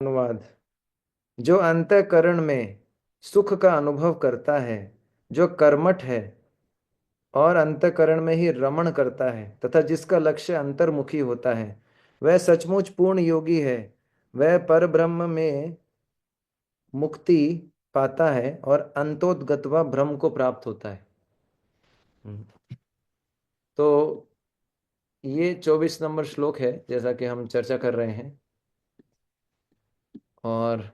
अनुवाद। जो अंतःकरण में सुख का अनुभव करता है, जो कर्मठ है और अंतःकरण में ही रमण करता है तथा जिसका लक्ष्य अंतर्मुखी होता है, वह सचमुच पूर्ण योगी है। वह परब्रह्म में मुक्ति पाता है और अंतोदगत्वा ब्रह्म को प्राप्त होता है। हम्म। तो ये 24 नंबर श्लोक है, जैसा कि हम चर्चा कर रहे हैं। और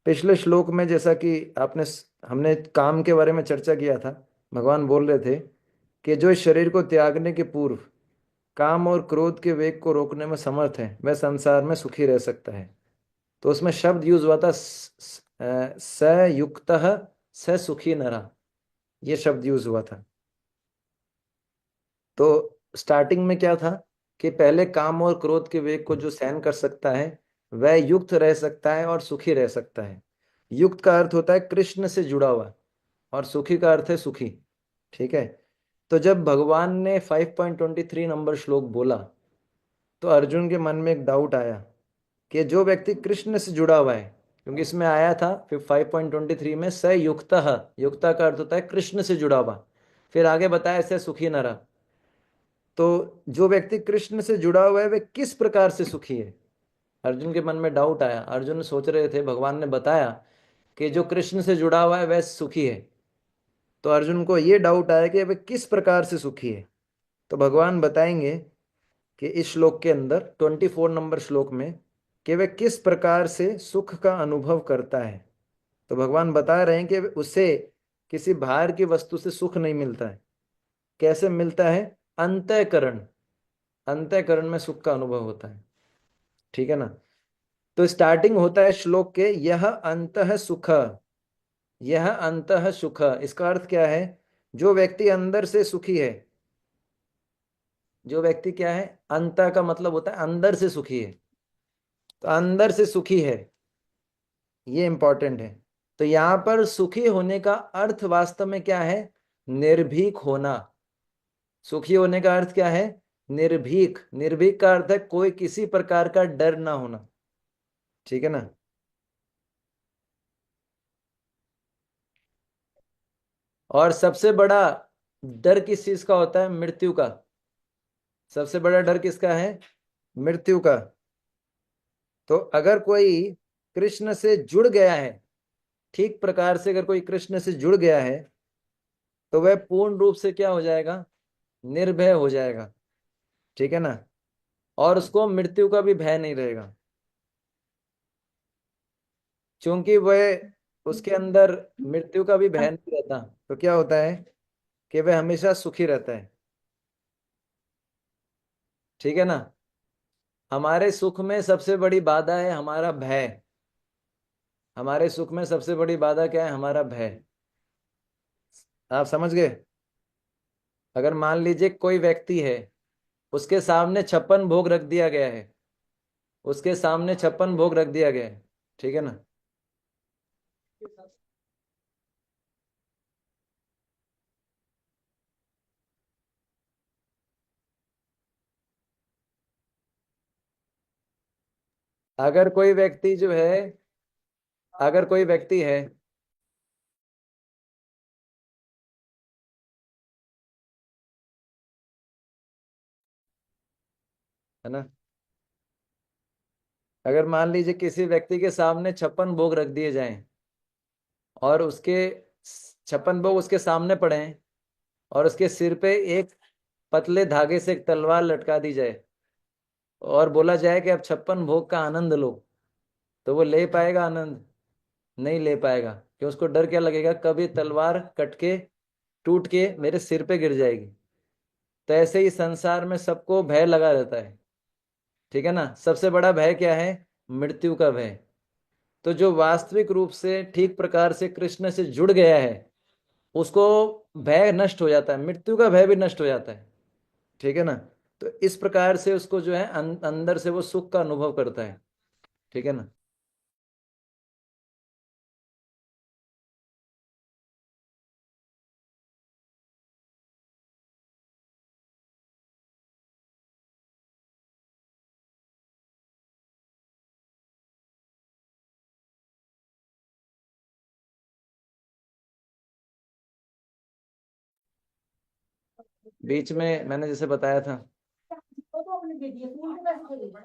पिछले श्लोक में जैसा कि हमने काम के बारे में चर्चा किया था। भगवान बोल रहे थे कि जो इस शरीर को त्यागने के पूर्व काम और क्रोध के वेग को रोकने में समर्थ है, वह संसार में सुखी रह सकता है। तो उसमें शब्द यूज हुआ था स युक्त स सुखी नरा, ये शब्द यूज हुआ था। तो स्टार्टिंग में क्या था कि पहले काम और क्रोध के वेग को जो सहन कर सकता है, वह युक्त रह सकता है और सुखी रह सकता है। युक्त का अर्थ होता है कृष्ण से जुड़ा हुआ, और सुखी का अर्थ है सुखी। ठीक है। तो जब भगवान ने 5.23 नंबर श्लोक बोला, तो अर्जुन के मन में एक डाउट आया कि जो व्यक्ति कृष्ण से जुड़ा हुआ है, क्योंकि इसमें आया था फिर 5.23 में स युक्त, युक्ता का अर्थ होता है कृष्ण से जुड़ा हुआ। फिर आगे बताया स सुखी नरा। तो जो व्यक्ति कृष्ण से जुड़ा हुआ है वह किस प्रकार से सुखी है? अर्जुन के मन में डाउट आया। अर्जुन सोच रहे थे, भगवान ने बताया कि जो कृष्ण से जुड़ा हुआ है वह सुखी है। तो अर्जुन को यह डाउट आया कि वह किस प्रकार से सुखी है। तो भगवान बताएंगे कि इस श्लोक के अंदर 24 नंबर श्लोक में कि वह किस प्रकार से सुख का अनुभव करता है। तो भगवान बता रहे हैं कि उसे किसी बाहर की वस्तु से सुख नहीं मिलता है। कैसे मिलता है? अंतःकरण, अंतःकरण में सुख का अनुभव होता है। ठीक है ना। तो स्टार्टिंग होता है श्लोक के यह अंतः सुख, यह अंतः सुख। इसका अर्थ क्या है? जो व्यक्ति अंदर से सुखी है, जो व्यक्ति क्या है, अंत का मतलब होता है अंदर से सुखी है। तो अंदर से सुखी है, ये इंपॉर्टेंट है। तो यहां पर सुखी होने का अर्थ वास्तव में क्या है? निर्भीक होना। सुखी होने का अर्थ क्या है? निर्भीक। निर्भीक का अर्थ है कोई किसी प्रकार का डर ना होना। ठीक है ना। और सबसे बड़ा डर किस चीज का होता है? मृत्यु का। सबसे बड़ा डर किसका है? मृत्यु का। तो अगर कोई कृष्ण से जुड़ गया है, ठीक प्रकार से अगर कोई कृष्ण से जुड़ गया है, तो वह पूर्ण रूप से क्या हो जाएगा? निर्भय हो जाएगा। ठीक है ना। और उसको मृत्यु का भी भय नहीं रहेगा, क्योंकि वह उसके अंदर मृत्यु का भी भय नहीं रहता। तो क्या होता है कि वह हमेशा सुखी रहता है। ठीक है ना। हमारे सुख में सबसे बड़ी बाधा है हमारा भय। हमारे सुख में सबसे बड़ी बाधा क्या है? हमारा भय। आप समझ गए? अगर मान लीजिए कोई व्यक्ति है, उसके सामने 56 भोग रख दिया गया है, उसके सामने 56 भोग रख दिया गया है। ठीक है ना। अगर कोई व्यक्ति जो है, अगर कोई व्यक्ति है ना, अगर मान लीजिए किसी व्यक्ति के सामने 56 भोग रख दिए जाएं, और उसके 56 भोग उसके सामने पड़े हैं, और उसके सिर पे एक पतले धागे से एक तलवार लटका दी जाए, और बोला जाए कि अब 56 भोग का आनंद लो, तो वो ले पाएगा आनंद? नहीं ले पाएगा। क्यों? उसको डर क्या लगेगा? कभी तलवार कट के टूट के मेरे सिर पे गिर जाएगी। तो ऐसे ही संसार में सबको भय लगा रहता है। ठीक है ना। सबसे बड़ा भय क्या है? मृत्यु का भय। तो जो वास्तविक रूप से ठीक प्रकार से कृष्ण से जुड़ गया है, उसको भय नष्ट हो जाता है, मृत्यु का भय भी नष्ट हो जाता है। ठीक है ना। तो इस प्रकार से उसको जो है अंदर से वो सुख का अनुभव करता है। ठीक है ना। बीच में मैंने जैसे बताया था,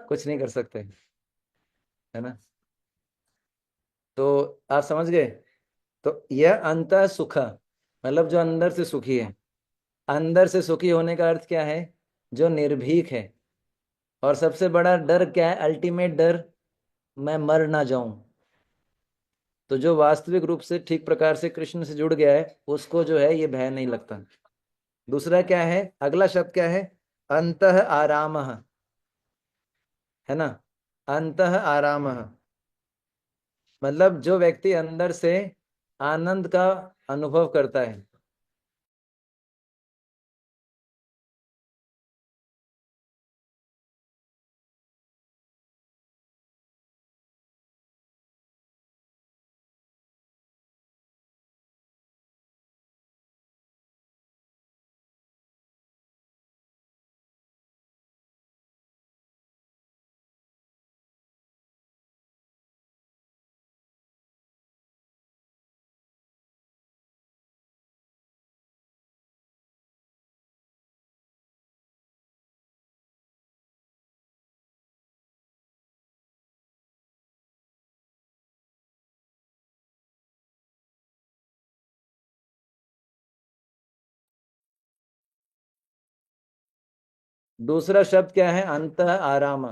कुछ नहीं कर सकते, है ना। तो आप समझ गए। तो यह अंत सुख, मतलब जो अंदर से सुखी है। अंदर से सुखी होने का अर्थ क्या है? जो निर्भीक है। और सबसे बड़ा डर क्या है? अल्टीमेट डर, मैं मर ना जाऊं। तो जो वास्तविक रूप से ठीक प्रकार से कृष्ण से जुड़ गया है, उसको जो है ये भय नहीं लगता। दूसरा क्या है? अगला शब्द क्या है? अंतः आराम, है ना। अंतः आराम, मतलब जो व्यक्ति अंदर से आनंद का अनुभव करता है। दूसरा शब्द क्या है? अंतः आराम।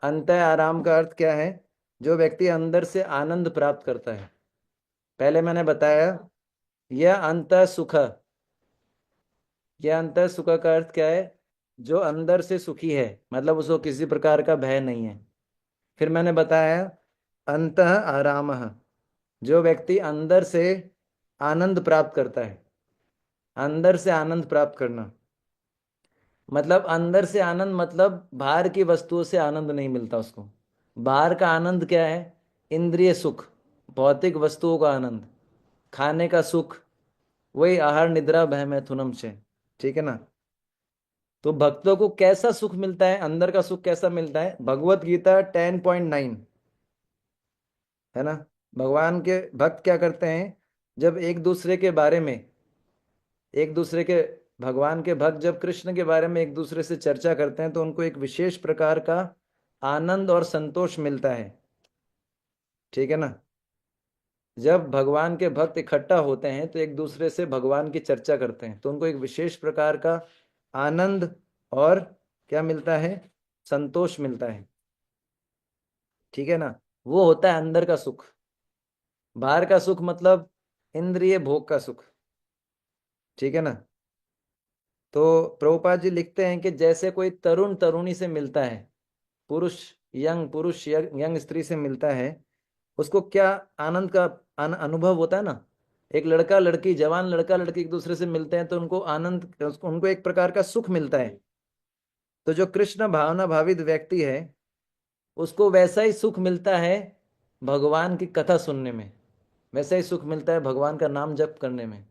अंतः आराम का अर्थ क्या है? जो व्यक्ति अंदर से आनंद प्राप्त करता है। पहले मैंने बताया, यह अंतः सुख। यह अंतः सुख का अर्थ क्या है? जो अंदर से सुखी है, मतलब उसको किसी प्रकार का भय नहीं है। फिर मैंने बताया अंतः आराम, जो व्यक्ति अंदर से आनंद प्राप्त करता है। अंदर से आनंद प्राप्त करना, मतलब अंदर से आनंद, मतलब बाहर की वस्तुओं से आनंद नहीं मिलता उसको। बाहर का आनंद क्या है? इंद्रिय सुख, भौतिक वस्तुओं का आनंद, खाने का सुख, वही आहार निद्रा भय मैथुनम से। ठीक है ना। तो भक्तों को कैसा सुख मिलता है? अंदर का सुख कैसा मिलता है? भगवत गीता 10.9, है ना। भगवान के भक्त क्या करते हैं? जब एक दूसरे के बारे में, एक दूसरे के, भगवान के भक्त जब कृष्ण के बारे में एक दूसरे से चर्चा करते हैं, तो उनको एक विशेष प्रकार का आनंद और संतोष मिलता है। ठीक है ना। जब भगवान के भक्त इकट्ठा होते हैं तो एक दूसरे से भगवान की चर्चा करते हैं, तो उनको एक विशेष प्रकार का आनंद और क्या मिलता है? संतोष मिलता है। ठीक है ना। वो होता है अंदर का सुख। बाहर का सुख मतलब इंद्रिय भोग का सुख। ठीक है ना। तो प्रभुपाद जी लिखते हैं कि जैसे कोई तरुण तरुणी से मिलता है, पुरुष, यंग पुरुष यंग स्त्री से मिलता है, उसको क्या आनंद का अनुभव होता है ना। एक लड़का लड़की, जवान लड़का लड़की एक दूसरे से मिलते हैं तो उनको आनंद, उनको एक प्रकार का सुख मिलता है। तो जो कृष्ण भावना भावित व्यक्ति है, उसको वैसा ही सुख मिलता है भगवान की कथा सुनने में। वैसा ही सुख मिलता है भगवान का नाम जप करने में।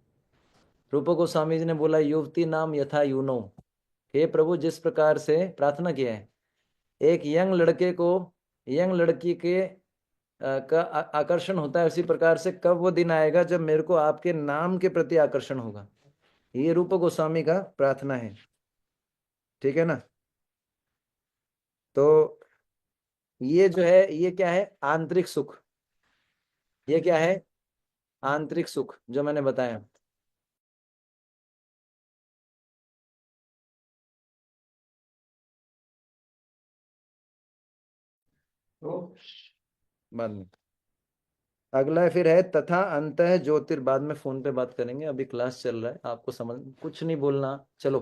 रूप गोस्वामी जी ने बोला, युवती नाम यथा यूनो। हे प्रभु, जिस प्रकार से प्रार्थना किया है, एक यंग लड़के को यंग लड़की के का आकर्षण होता है, उसी प्रकार से कब वो दिन आएगा जब मेरे को आपके नाम के प्रति आकर्षण होगा। ये रूप गोस्वामी का प्रार्थना है। ठीक है ना। तो ये जो है, ये क्या है? आंतरिक सुख। ये क्या है? आंतरिक सुख जो मैंने बताया। तो बाद में अगला फिर है तथा अंतः ज्योतिर। बाद में फोन पे बात करेंगे, अभी क्लास चल रहा है, आपको समझ कुछ नहीं बोलना। चलो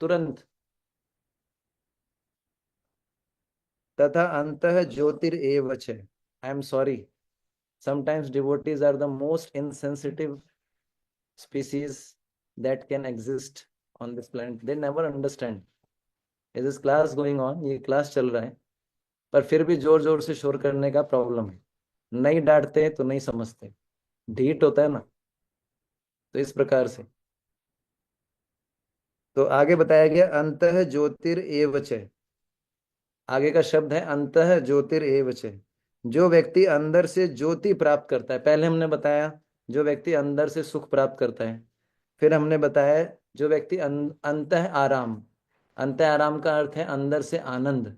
तुरंत। तथा अंतः ज्योतिरेव च। I am sorry, sometimes devotees are the most insensitive species that can exist on this planet. They never understand. Is this class going on? ये क्लास चल रहा है, पर फिर भी जोर जोर से शोर करने का प्रॉब्लम है। नहीं डांटते तो नहीं समझते, ढीठ होता है ना। तो इस प्रकार से, तो आगे बताया गया अंतः ज्योतिर एव च। आगे का शब्द है अंतः ज्योतिर एव च। जो व्यक्ति अंदर से ज्योति प्राप्त करता है, पहले हमने बताया जो व्यक्ति अंदर से सुख प्राप्त करता है, फिर हमने बताया जो व्यक्ति अंतः आराम, अंतः आराम का अर्थ है अंदर से आनंद,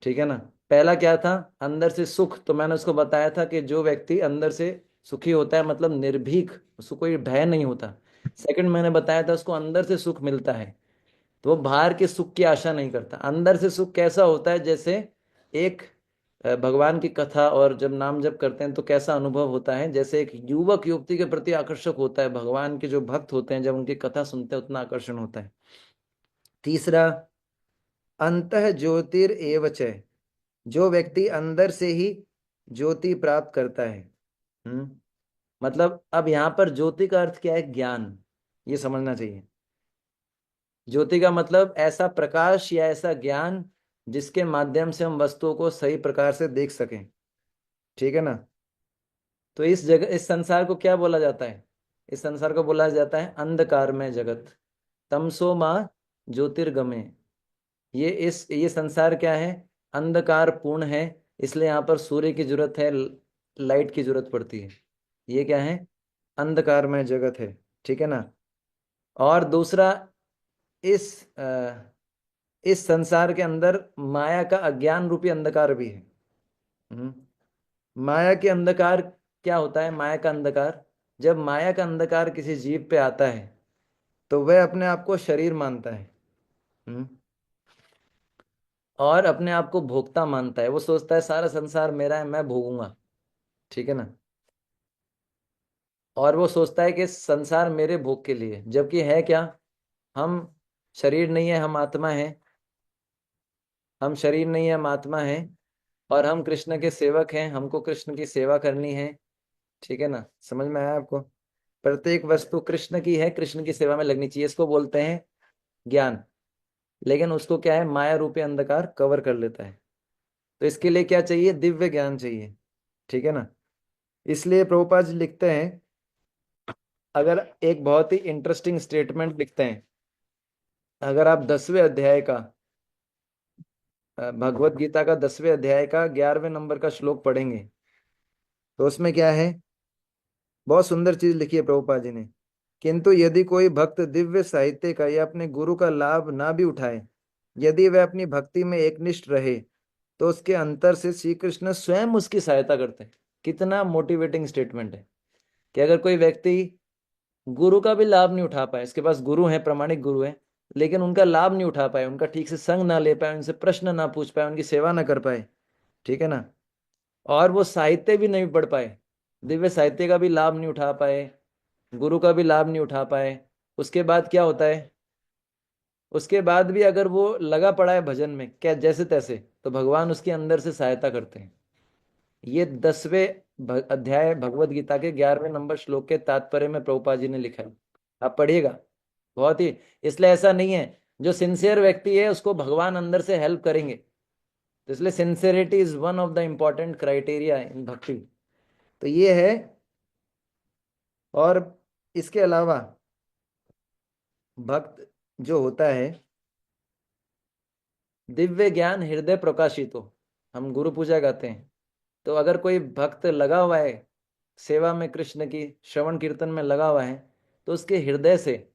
ठीक है ना। पहला क्या था, अंदर से सुख, तो मैंने उसको बताया था कि जो व्यक्ति अंदर से सुखी होता है मतलब निर्भीक, उसको कोई भय नहीं होता। सेकंड मैंने बताया था उसको अंदर से सुख मिलता है, तो वो बाहर के सुख की आशा नहीं करता। अंदर से सुख कैसा होता है, जैसे एक भगवान की कथा और जब नाम जप करते हैं तो कैसा अनुभव होता है, जैसे एक युवक युवती के प्रति आकर्षक होता है, भगवान के जो भक्त होते हैं जब उनकी कथा सुनते हैं उतना आकर्षण होता है। तीसरा, अंतः ज्योतिरेव च, जो व्यक्ति अंदर से ही ज्योति प्राप्त करता है। मतलब अब यहां पर ज्योति का अर्थ क्या है, ज्ञान, ये समझना चाहिए। ज्योति का मतलब ऐसा प्रकाश या ऐसा ज्ञान जिसके माध्यम से हम वस्तुओं को सही प्रकार से देख सकें, ठीक है ना। तो इस जगह, इस संसार को क्या बोला जाता है, इस संसार को बोला जाता है अंधकार में जगत, तमसो माँ ज्योतिर्गमे। ये संसार क्या है, अंधकार पूर्ण है, इसलिए यहाँ पर सूर्य की जरूरत है, लाइट की जरूरत पड़ती है। ये क्या है, अंधकार में जगत है, ठीक है ना। और दूसरा, इस इस संसार के अंदर माया का अज्ञान रूपी अंधकार भी है। हम्म, माया के अंधकार क्या होता है, माया का अंधकार, जब माया का अंधकार किसी जीव पे आता है तो वह अपने आप को शरीर मानता है। हम्म, और अपने आप को भोक्ता मानता है, वो सोचता है सारा संसार मेरा है, मैं भोगूंगा, ठीक है ना। और वो सोचता है कि संसार मेरे भोग के लिए, जबकि है क्या, हम शरीर नहीं है, हम आत्मा है, हम शरीर नहीं है, हम आत्मा है, और हम कृष्ण के सेवक हैं, हमको कृष्ण की सेवा करनी है, ठीक है ना। समझ में आया आपको, प्रत्येक वस्तु कृष्ण की है, कृष्ण की सेवा में लगनी चाहिए, इसको बोलते हैं ज्ञान। लेकिन उसको क्या है, माया रूपी अंधकार कवर कर लेता है। तो इसके लिए क्या चाहिए, दिव्य ज्ञान चाहिए, ठीक है ना। इसलिए प्रभुपाद जी लिखते हैं, अगर एक बहुत ही इंटरेस्टिंग स्टेटमेंट लिखते हैं, अगर आप 10वें अध्याय का, भगवत गीता का 10वें अध्याय का 11वें नंबर का श्लोक पढ़ेंगे तो उसमें क्या है, बहुत सुंदर चीज लिखी है प्रभुपाद जी ने। किंतु यदि कोई भक्त दिव्य साहित्य का या अपने गुरु का लाभ ना भी उठाए, यदि वह अपनी भक्ति में एकनिष्ठ रहे, तो उसके अंतर से श्री कृष्ण स्वयं उसकी सहायता करते हैं। कितना मोटिवेटिंग स्टेटमेंट है कि अगर कोई व्यक्ति गुरु का भी लाभ नहीं उठा पाए, इसके पास गुरु है, प्रामाणिक गुरु है, लेकिन उनका लाभ नहीं उठा पाए, उनका ठीक से संग ना ले पाए, उनसे प्रश्न ना पूछ पाए, उनकी सेवा ना कर पाए, ठीक है ना, और वो साहित्य भी नहीं पढ़ पाए, दिव्य साहित्य का भी लाभ नहीं उठा पाए, गुरु का भी लाभ नहीं उठा पाए, उसके बाद क्या होता है, उसके बाद भी अगर वो लगा पड़ा है भजन में क्या जैसे तैसे, तो भगवान उसके अंदर से सहायता करते हैं। ये 10वें अध्याय भगवत गीता के 11वें नंबर श्लोक के तात्पर्य में प्रभुपाद जी ने लिखा है, आप पढ़िएगा। बहुत ही, इसलिए ऐसा नहीं है, जो सिंसियर व्यक्ति है उसको भगवान अंदर से हेल्प करेंगे, तो इसलिए sincerity is one of the important criteria in bhakti. तो ये है। और इसके अलावा भक्त जो होता है, दिव्य ज्ञान हृदय प्रकाशित हो, हम गुरु पूजा गाते हैं, तो अगर कोई भक्त लगा हुआ है सेवा में, कृष्ण की श्रवण कीर्तन में लगा हुआ है, तो उसके हृदय से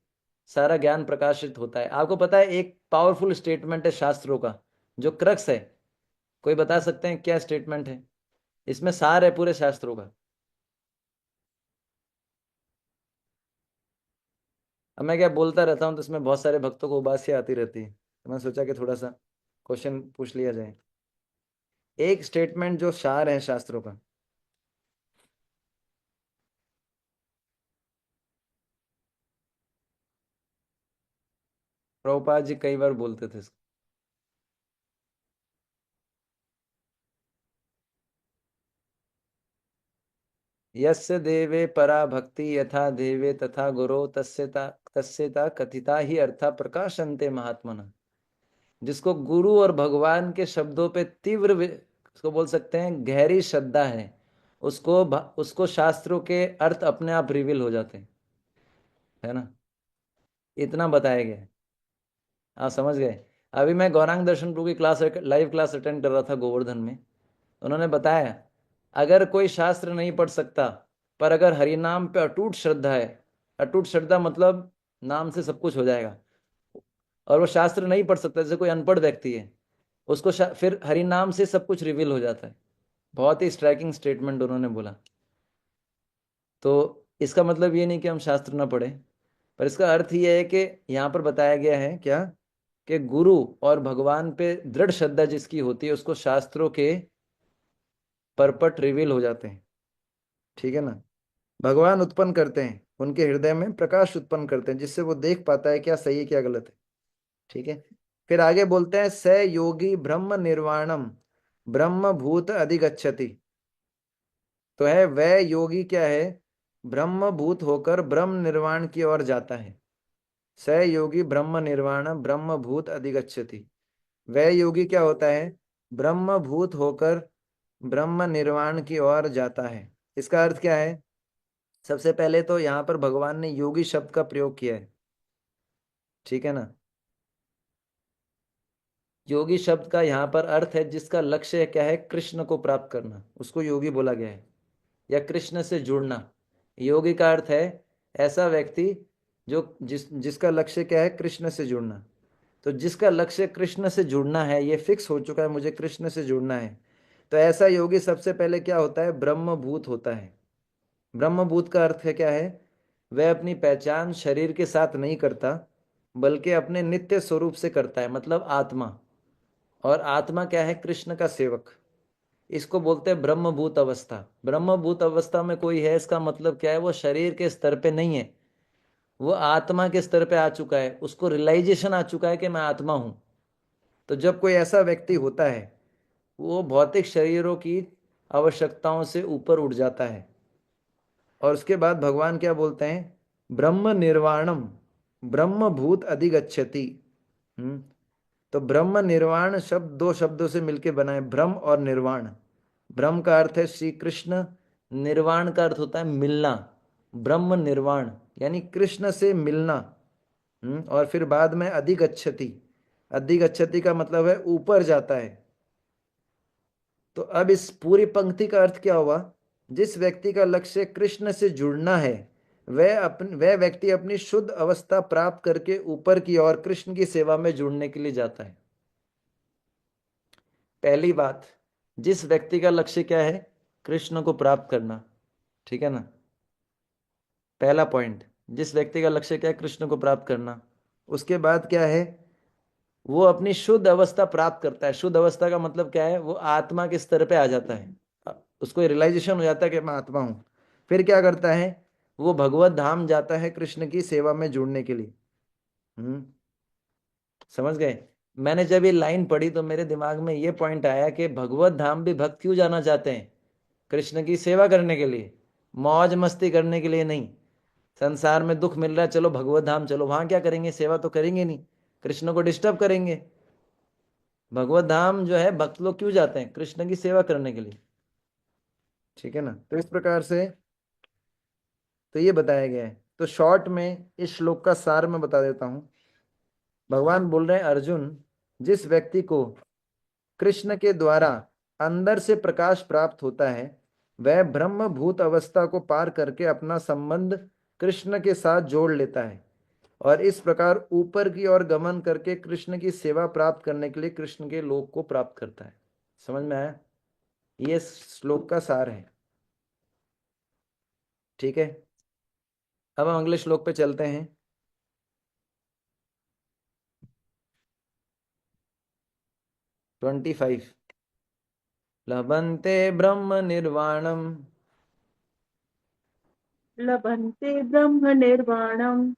सारा ज्ञान प्रकाशित होता है। आपको पता है एक पावरफुल स्टेटमेंट है शास्त्रों का, जो क्रक्स है, कोई बता सकते हैं क्या स्टेटमेंट है, इसमें सार है पूरे शास्त्रों का। अब मैं क्या बोलता रहता हूँ तो इसमें बहुत सारे भक्तों को उबासियां आती रहती है, तो मैं सोचा कि थोड़ा सा क्वेश्चन पूछ लिया जाए, एक स्टेटमेंट जो सार है शास्त्रों का। प्रभुपाद जी कई बार बोलते थे इसको। यस्य देवे परा भक्ति यथा देवे तथा गुरो तस्यता कथिता ही अर्था प्रकाशन्ते महात्मना। जिसको गुरु और भगवान के शब्दों पे तीव्र उसको बोल सकते हैं गहरी श्रद्धा है, उसको शास्त्रों के अर्थ अपने आप रिवील हो जाते हैं, है ना। इतना बताया गया है, आप समझ गए। अभी मैं गौरांग दर्शन प्रभु की क्लास, लाइव क्लास अटेंड कर रहा था गोवर्धन में, उन्होंने बताया अगर कोई शास्त्र नहीं पढ़ सकता पर अगर हरिनाम पे अटूट श्रद्धा है अटूट श्रद्धा मतलब नाम से सब कुछ हो जाएगा, और वो शास्त्र नहीं पढ़ सकता, जैसे कोई अनपढ़ व्यक्ति है, उसको फिर हरि नाम से सब कुछ रिवील हो जाता है। बहुत ही स्ट्राइकिंग स्टेटमेंट उन्होंने बोला। तो इसका मतलब ये नहीं कि हम शास्त्र ना पढ़ें, पर इसका अर्थ ये है कि यहाँ पर बताया गया है क्या, कि गुरु और भगवान पे दृढ़ श्रद्धा जिसकी होती है उसको शास्त्रों के परपट रिवील हो जाते हैं। ठीक है ना। भगवान उत्पन्न करते हैं, उनके हृदय में प्रकाश उत्पन्न करते हैं, जिससे वो देख पाता है क्या सही है क्या गलत है। ठीक है। फिर आगे बोलते हैं, स योगी ब्रह्म निर्वाणम ब्रह्म भूत अधिगच्छति। तो है वह योगी क्या है, ब्रह्म भूत होकर ब्रह्म निर्वाण की ओर जाता है। स योगी ब्रह्म निर्वाण ब्रह्म भूत अधिगच्छति। वह योगी क्या होता है, ब्रह्म भूत होकर ब्रह्म निर्वाण की ओर जाता है। इसका अर्थ क्या है, सबसे पहले तो यहाँ पर भगवान ने योगी शब्द का प्रयोग किया है। ठीक है ना। योगी शब्द का यहाँ पर अर्थ है जिसका लक्ष्य क्या है, कृष्ण को प्राप्त करना, उसको योगी बोला गया है, या कृष्ण से जुड़ना। योगी का अर्थ है ऐसा व्यक्ति जो जिसका लक्ष्य क्या है, कृष्ण से जुड़ना। तो जिसका लक्ष्य कृष्ण से जुड़ना है, ये फिक्स हो चुका है मुझे कृष्ण से जुड़ना है, तो ऐसा योगी सबसे पहले क्या होता है, ब्रह्मभूत होता है। ब्रह्मभूत का अर्थ है क्या है, वह अपनी पहचान शरीर के साथ नहीं करता, बल्कि अपने नित्य स्वरूप से करता है, मतलब आत्मा। और आत्मा क्या है, कृष्ण का सेवक। इसको बोलते हैं ब्रह्मभूत अवस्था। ब्रह्मभूत अवस्था में कोई है, इसका मतलब क्या है, वो शरीर के स्तर पे नहीं है, वो आत्मा के स्तर पे आ चुका है, उसको रियलाइजेशन आ चुका है कि मैं आत्मा हूं। तो जब कोई ऐसा व्यक्ति होता है, वो भौतिक शरीरों की आवश्यकताओं से ऊपर उठ जाता है। और उसके बाद भगवान क्या बोलते हैं, ब्रह्म निर्वाणम ब्रह्म भूत अधिगच्छति। हम्म। तो ब्रह्म निर्वाण शब्द दो शब्दों से मिलकर बना है, ब्रह्म और निर्वाण। ब्रह्म का अर्थ है श्री कृष्ण, निर्वाण का अर्थ होता है मिलना। ब्रह्म निर्वाण यानी कृष्ण से मिलना। और फिर बाद में अधिगच्छति। अधिगच्छति का मतलब है ऊपर जाता है। तो अब इस पूरी पंक्ति का अर्थ क्या हुआ, जिस व्यक्ति का लक्ष्य कृष्ण से जुड़ना है, वह व्यक्ति अपनी शुद्ध अवस्था प्राप्त करके ऊपर की ओर कृष्ण की सेवा में जुड़ने के लिए जाता है। पहली बात, जिस व्यक्ति का लक्ष्य क्या है, कृष्ण को प्राप्त करना। ठीक है ना। पहला पॉइंट, जिस व्यक्ति का लक्ष्य क्या है, कृष्ण को प्राप्त करना। उसके बाद क्या है, वो अपनी शुद्ध अवस्था प्राप्त करता है। शुद्ध अवस्था का मतलब क्या है, वो आत्मा के स्तर पे आ जाता है, उसको रियलाइजेशन हो जाता है कि मैं आत्मा हूं। फिर क्या करता है, वो भगवत धाम जाता है कृष्ण की सेवा में जुड़ने के लिए। हम्म। समझ गए। मैंने जब ये लाइन पढ़ी तो मेरे दिमाग में ये पॉइंट आया कि भगवत धाम भी भक्त क्यों जाना चाहते हैं, कृष्ण की सेवा करने के लिए, मौज मस्ती करने के लिए नहीं। संसार में दुख मिल रहा है, चलो भगवत धाम चलो, वहां क्या करेंगे, सेवा तो करेंगे नहीं, कृष्ण को डिस्टर्ब करेंगे। भगवत धाम जो है भक्त लोग क्यों जाते हैं, कृष्ण की सेवा करने के लिए। ठीक है ना। तो इस प्रकार से तो ये बताया गया है। तो शॉर्ट में इस श्लोक का सार मैं बता देता हूं। भगवान बोल रहे हैं, अर्जुन, जिस व्यक्ति को कृष्ण के द्वारा अंदर से प्रकाश प्राप्त होता है, वह ब्रह्म भूत अवस्था को पार करके अपना संबंध कृष्ण के साथ जोड़ लेता है, और इस प्रकार ऊपर की ओर गमन करके कृष्ण की सेवा प्राप्त करने के लिए कृष्ण के लोक को प्राप्त करता है। समझ में आया। ये श्लोक का सार है। ठीक है। अब हम अगले श्लोक पे चलते हैं। 25। लभन्ते ब्रह्म निर्वाणम लभन्ते ब्रह्मनिर्वाणम्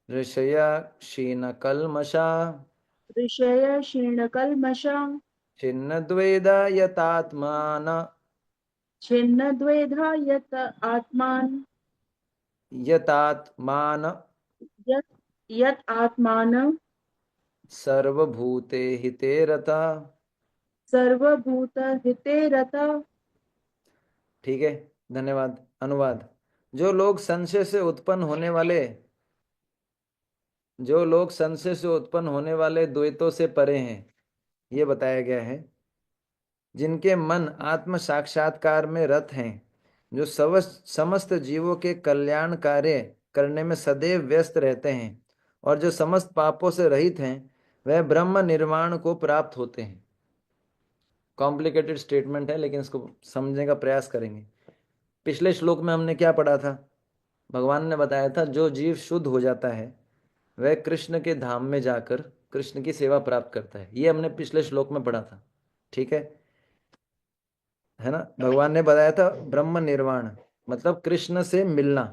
ऋषया क्षीण कल्मषा ऋषयक्षीणकल्मषम् छिन्न द्वैधा यतात्मान छिन्नद्वैधा यत आत्मान यतात्मान यत् यत् आत्मानं सर्वभूते हिते रता। सर्वभूतहिते रतः। ठीक है। धन्यवाद। अनुवाद। जो लोग संशय से उत्पन्न होने वाले जो लोग संशय से उत्पन्न होने वाले द्वैतों से परे हैं, ये बताया गया है। जिनके मन आत्म साक्षात्कार में रत हैं, जो समस्त जीवों के कल्याण कार्य करने में सदैव व्यस्त रहते हैं और जो समस्त पापों से रहित हैं वह ब्रह्म निर्वाण को प्राप्त होते हैं। कॉम्प्लिकेटेड स्टेटमेंट है, लेकिन इसको समझने का प्रयास करेंगे। पिछले श्लोक में हमने क्या पढ़ा था? भगवान ने बताया था जो जीव शुद्ध हो जाता है वह कृष्ण के धाम में जाकर कृष्ण की सेवा प्राप्त करता है। ये हमने पिछले श्लोक में पढ़ा था। ठीक है ना? भगवान ने बताया था ब्रह्म निर्वाण मतलब कृष्ण से मिलना।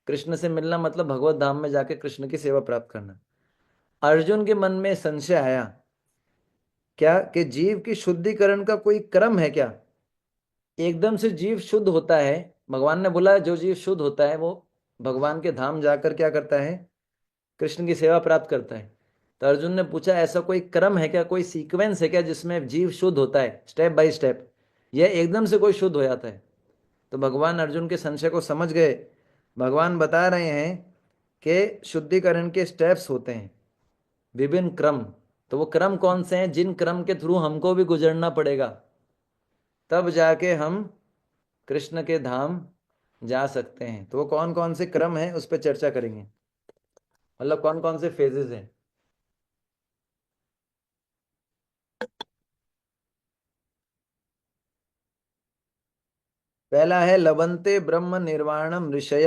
कृष्ण से मिलना मतलब भगवत धाम में जाके कृष्ण की सेवा प्राप्त करना। अर्जुन के मन में संशय आया क्या कि जीव की शुद्धिकरण का कोई क्रम है क्या? एकदम से जीव शुद्ध होता है? भगवान ने बोला जो जीव शुद्ध होता है वो भगवान के धाम जाकर क्या करता है? कृष्ण की सेवा प्राप्त करता है। तो अर्जुन ने पूछा ऐसा कोई क्रम है क्या, कोई सीक्वेंस है क्या जिसमें जीव शुद्ध होता है स्टेप बाय स्टेप, यह एकदम से कोई शुद्ध हो जाता है? तो भगवान अर्जुन के संशय को समझ गए। भगवान बता रहे हैं कि शुद्धिकरण के स्टेप्स होते हैं, विभिन्न क्रम। तो वो क्रम कौन से हैं जिन क्रम के थ्रू हमको भी गुजरना पड़ेगा, तब जाके हम कृष्ण के धाम जा सकते हैं। तो वो कौन कौन से क्रम हैं उस पर चर्चा करेंगे, मतलब कौन कौन से फेजेस हैं। पहला है लबन्ते ब्रह्म निर्वाणम ऋषय।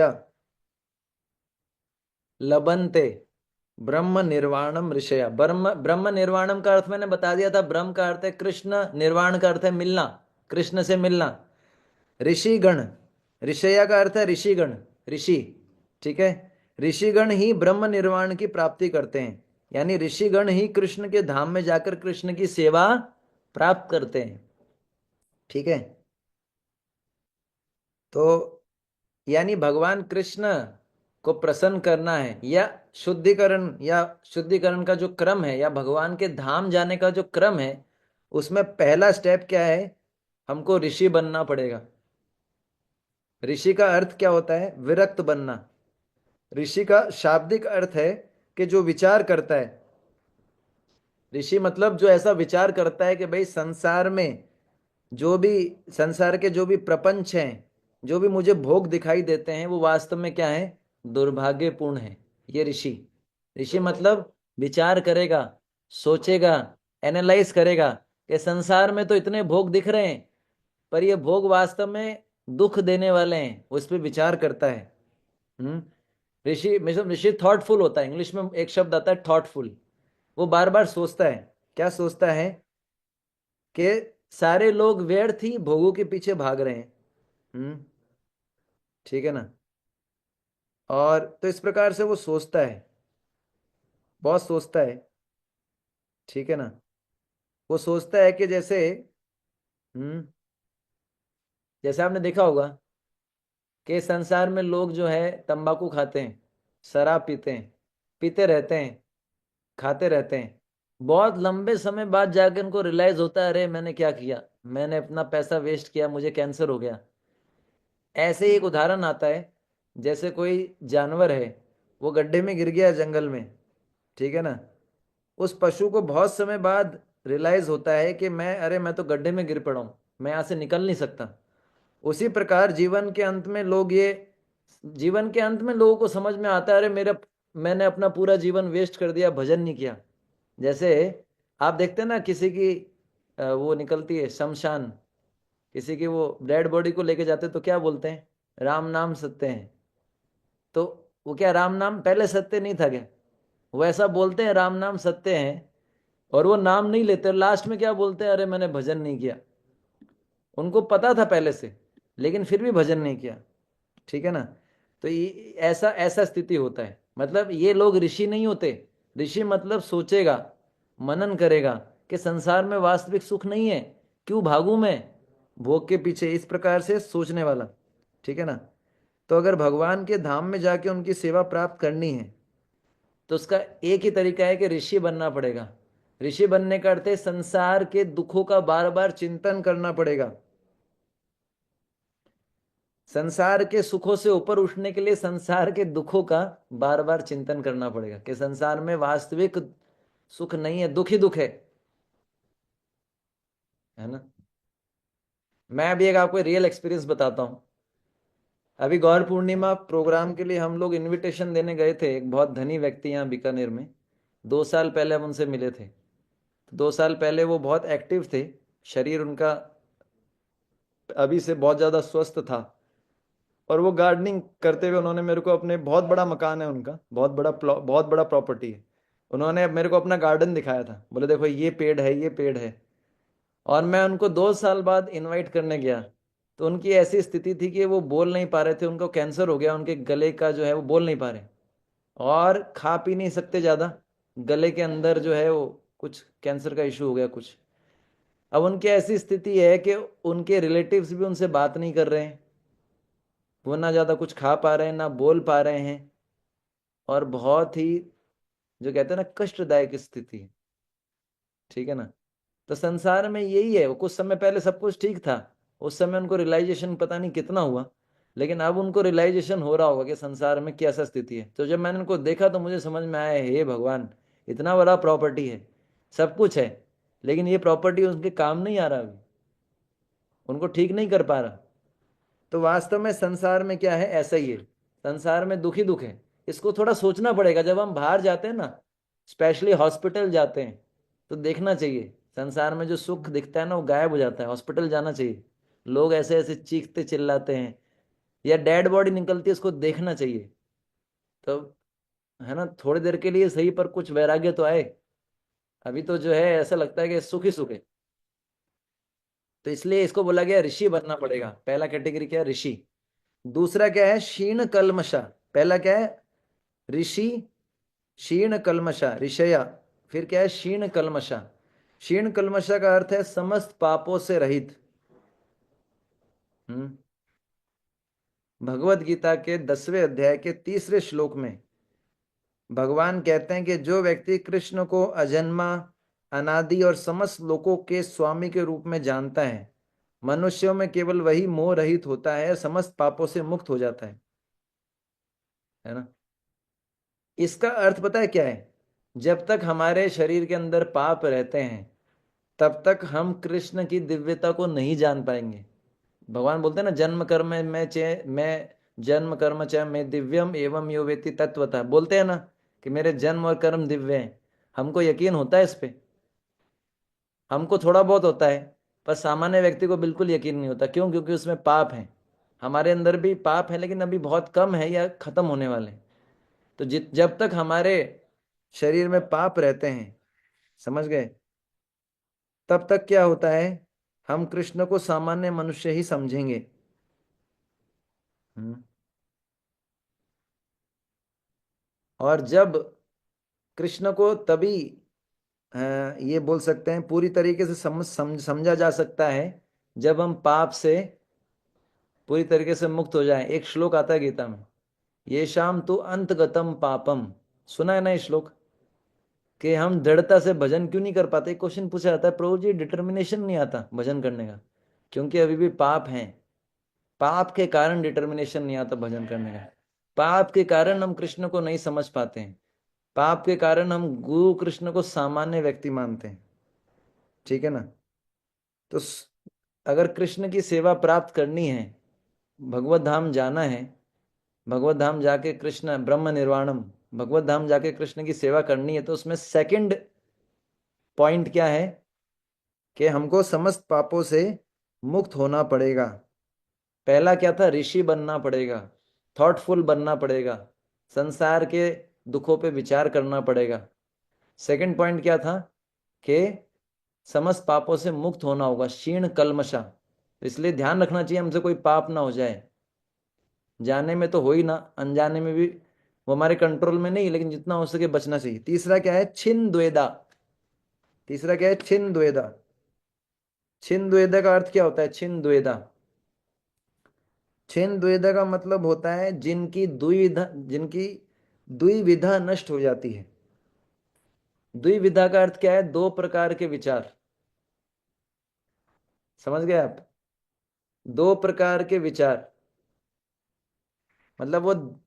लबन्ते ब्रह्म निर्वाणम ऋषय। ब्रह्म ब्रह्म निर्वाणम का अर्थ मैंने बता दिया था। ब्रह्म का अर्थ है कृष्ण, निर्वाण का अर्थ है मिलना, कृष्ण से मिलना। ऋषिगण, ऋषय का अर्थ है ऋषिगण, ऋषि। ठीक है, ऋषिगण ही ब्रह्म निर्वाण की प्राप्ति करते हैं, यानी ऋषिगण ही कृष्ण के धाम में जाकर कृष्ण की सेवा प्राप्त करते हैं। ठीक है, तो यानी भगवान कृष्ण को प्रसन्न करना है, या शुद्धिकरण का जो क्रम है, या भगवान के धाम जाने का जो क्रम है, उसमें पहला स्टेप क्या है? हमको ऋषि बनना पड़ेगा। ऋषि का अर्थ क्या होता है? विरक्त बनना। ऋषि का शाब्दिक अर्थ है कि जो विचार करता है। ऋषि मतलब जो ऐसा विचार करता है कि भाई संसार में जो भी, संसार के जो भी प्रपंच हैं, जो भी मुझे भोग दिखाई देते हैं वो वास्तव में क्या है? दुर्भाग्यपूर्ण है। ये ऋषि। ऋषि मतलब विचार करेगा, सोचेगा, एनालाइज करेगा कि संसार में तो इतने भोग दिख रहे हैं पर ये भोग वास्तव में दुख देने वाले हैं, उस पर विचार करता है। ऋषि मतलब ऋषि थॉटफुल होता है। इंग्लिश में एक शब्द आता है थॉटफुल। वो बार बार सोचता है। क्या सोचता है? कि सारे लोग व्यर्थ ही भोगों के पीछे भाग रहे हैं। हम्म ठीक है ना? और तो इस प्रकार से वो सोचता है, बहुत सोचता है। ठीक है ना? वो सोचता है कि जैसे हम्म जैसे आपने देखा होगा कि संसार में लोग जो है तंबाकू खाते हैं, शराब पीते हैं, पीते रहते हैं, खाते रहते हैं। बहुत लंबे समय बाद जाके उनको रियलाइज होता है अरे मैंने क्या किया, मैंने अपना पैसा वेस्ट किया, मुझे कैंसर हो गया। ऐसे ही एक उदाहरण आता है, जैसे कोई जानवर है, वो गड्ढे में गिर गया जंगल में। ठीक है ना? उस पशु को बहुत समय बाद रियलाइज होता है कि मैं तो गड्ढे में गिर पड़ा हूं, मैं यहां से निकल नहीं सकता। उसी प्रकार जीवन के अंत में लोगों को समझ में आता है अरे मैंने अपना पूरा जीवन वेस्ट कर दिया, भजन नहीं किया। जैसे आप देखते हैं ना किसी की वो निकलती है शमशान, किसी की वो डेड बॉडी को लेके जाते हैं तो क्या बोलते हैं? राम नाम सत्य है। तो वो क्या राम नाम पहले सत्य नहीं था क्या? वो ऐसा बोलते हैं राम नाम सत्य है, और वो नाम नहीं लेते, लास्ट में क्या बोलते हैं? अरे मैंने भजन नहीं किया। उनको पता था पहले से, लेकिन फिर भी भजन नहीं किया। ठीक है ना? तो ये ऐसा ऐसा स्थिति होता है। मतलब ये लोग ऋषि नहीं होते। ऋषि मतलब सोचेगा, मनन करेगा कि संसार में वास्तविक सुख नहीं है, क्यों भागू मैं भोग के पीछे, इस प्रकार से सोचने वाला। ठीक है ना? तो अगर भगवान के धाम में जाके उनकी सेवा प्राप्त करनी है तो उसका एक ही तरीका है कि ऋषि बनना पड़ेगा। ऋषि बनने का अर्थ है संसार के दुखों का बार बार चिंतन करना पड़ेगा। संसार के सुखों से ऊपर उठने के लिए संसार के दुखों का बार बार चिंतन करना पड़ेगा कि संसार में वास्तविक सुख नहीं है, दुख ही दुख है ना? मैं अभी एक आपको रियल एक्सपीरियंस बताता हूं। अभी गौर पूर्णिमा प्रोग्राम के लिए हम लोग इनविटेशन देने गए थे, एक बहुत धनी व्यक्ति यहाँ बीकानेर में। 2 साल पहले हम उनसे मिले थे। 2 साल पहले वो बहुत एक्टिव थे, शरीर उनका अभी से बहुत ज्यादा स्वस्थ था। और वो गार्डनिंग करते हुए उन्होंने मेरे को अपने, बहुत बड़ा मकान है उनका, बहुत बड़ा प्रॉपर्टी है। उन्होंने मेरे को अपना गार्डन दिखाया था, बोले देखो ये पेड़ है, ये पेड़ है। और मैं उनको 2 साल बाद इनवाइट करने गया, तो उनकी ऐसी स्थिति थी कि वो बोल नहीं पा रहे थे, उनको कैंसर हो गया, उनके गले का जो है वो बोल नहीं पा रहे, और खा पी नहीं सकते ज्यादा। गले के अंदर जो है वो कुछ कैंसर का इशू हो गया कुछ। अब उनकी ऐसी स्थिति है कि उनके रिलेटिव्स भी उनसे बात नहीं कर रहे हैं, वो ना ज्यादा कुछ खा पा रहे हैं ना बोल पा रहे हैं, और बहुत ही, जो कहते हैं ना, कष्टदायक स्थिति है। ठीक है ना। तो संसार में यही है, वो कुछ समय पहले सब कुछ ठीक था, उस समय उनको रियलाइजेशन पता नहीं कितना हुआ, लेकिन अब उनको रियलाइजेशन हो रहा होगा कि संसार में कैसा स्थिति है। तो जब मैंने उनको देखा तो मुझे समझ में आया, हे भगवान, इतना बड़ा प्रॉपर्टी है, सब कुछ है, लेकिन ये प्रॉपर्टी उनके काम नहीं आ रहा, अभी उनको ठीक नहीं कर पा रहा। तो वास्तव में संसार में क्या है, ऐसा ही है। संसार में दुख ही दुख है। इसको थोड़ा सोचना पड़ेगा, जब हम बाहर जाते हैं ना, स्पेशली हॉस्पिटल जाते हैं, तो देखना चाहिए संसार में जो सुख दिखता है ना वो गायब हो जाता है। हॉस्पिटल जाना चाहिए, लोग ऐसे ऐसे चीखते चिल्लाते हैं, या डेड बॉडी निकलती है, उसको देखना चाहिए। तो है ना, थोड़ी देर के लिए सही, पर कुछ वैराग्य तो आए। अभी तो जो है ऐसा लगता है कि सुख ही सुख है। तो इसलिए इसको बोला गया ऋषि बनना पड़ेगा। पहला कैटेगरी क्या है, ऋषि। दूसरा क्या है, क्षीण कल्मषा। पहला क्या है, ऋषि, क्षीण कल्मषा, ऋषया। फिर क्या है, क्षीण कल्मषा। क्षीण कल्मषा का अर्थ है समस्त पापों से रहित। हम्म। भगवत गीता के 10वें अध्याय के तीसरे श्लोक में भगवान कहते हैं कि जो व्यक्ति कृष्ण को अजन्मा, अनादि और समस्त लोकों के स्वामी के रूप में जानता है, मनुष्यों में केवल वही मोह रहित होता है, समस्त पापों से मुक्त हो जाता है ना। इसका अर्थ पता है क्या है, जब तक हमारे शरीर के अंदर पाप रहते हैं, तब तक हम कृष्ण की दिव्यता को नहीं जान पाएंगे। भगवान बोलते हैं ना, जन्म कर्म में चे मैं जन्म कर्म च मैं दिव्यम एवं यो वेति तत्वतः, बोलते हैं ना कि मेरे जन्म और कर्म दिव्य हैं। हमको यकीन होता है इस पे, हमको थोड़ा बहुत होता है, पर सामान्य व्यक्ति को बिल्कुल यकीन नहीं होता। क्यों? क्योंकि उसमें पाप है। हमारे अंदर भी पाप है, लेकिन अभी बहुत कम है या खत्म होने वाले हैं। तो जब तक हमारे शरीर में पाप रहते हैं, समझ गए, तब तक क्या होता है, हम कृष्ण को सामान्य मनुष्य ही समझेंगे। हम्म। और जब कृष्ण को तभी ये बोल सकते हैं पूरी तरीके से समझा जा सकता है, जब हम पाप से पूरी तरीके से मुक्त हो जाएं। एक श्लोक आता है गीता में, ये शाम तो अंतगतम पापम। सुना है ना ये श्लोक? कि हम दृढ़ता से भजन क्यों नहीं कर पाते, क्वेश्चन पूछा जाता है, प्रभु जी डिटर्मिनेशन नहीं आता भजन करने का। क्योंकि अभी भी पाप है। पाप के कारण डिटर्मिनेशन नहीं आता भजन करने का। पाप के कारण हम कृष्ण को नहीं समझ पाते हैं। पाप के कारण हम गुरु कृष्ण को सामान्य व्यक्ति मानते हैं। ठीक है ना। तो अगर कृष्ण की सेवा प्राप्त करनी है, भगवत धाम जाना है, भगवत धाम जाके कृष्ण ब्रह्म निर्वाणम, भगवत धाम जाके कृष्ण की सेवा करनी है, तो उसमें सेकंड पॉइंट क्या है कि हमको समस्त पापों से मुक्त होना पड़ेगा। पहला क्या था, ऋषि बनना पड़ेगा, थॉटफुल बनना पड़ेगा, संसार के दुखों पे विचार करना पड़ेगा। सेकंड पॉइंट क्या था कि समस्त पापों से मुक्त होना होगा, क्षीण कल्मषा। तो इसलिए ध्यान रखना चाहिए हमसे कोई पाप ना हो जाए। जाने में तो हो ही ना, अनजाने में भी वो हमारे कंट्रोल में नहीं, लेकिन जितना हो सके बचना चाहिए। तीसरा क्या है, छिन द्वेदा। तीसरा क्या है, छिन द्वेदा। छिन द्वेदा का अर्थ क्या होता है, छिन द्वेदा? छिन द्वेदा का मतलब होता है जिनकी द्विविधा नष्ट हो जाती है। द्विविधा का अर्थ क्या है, दो प्रकार के विचार। समझ गए आप? दो प्रकार के विचार, मतलब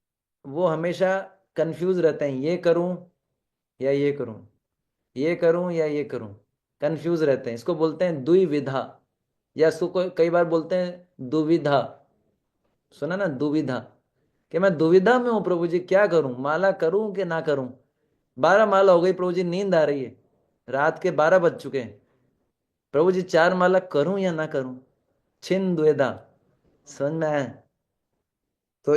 वो हमेशा कंफ्यूज रहते हैं, ये करूं या ये करूं, ये करूं या ये करूं, कंफ्यूज रहते हैं। इसको बोलते हैं द्विविधा, या इसको कई बार बोलते हैं दुविधा। सुना ना, दुविधा, कि मैं दुविधा में हूं प्रभु जी, क्या करूं, माला करूं कि ना करूं। 12 माला हो गई प्रभु जी, नींद आ रही है, रात के 12 बज चुके हैं, प्रभु जी 4 माला करूं या ना करूं, छिन द्वेधा। समझ में आया? तो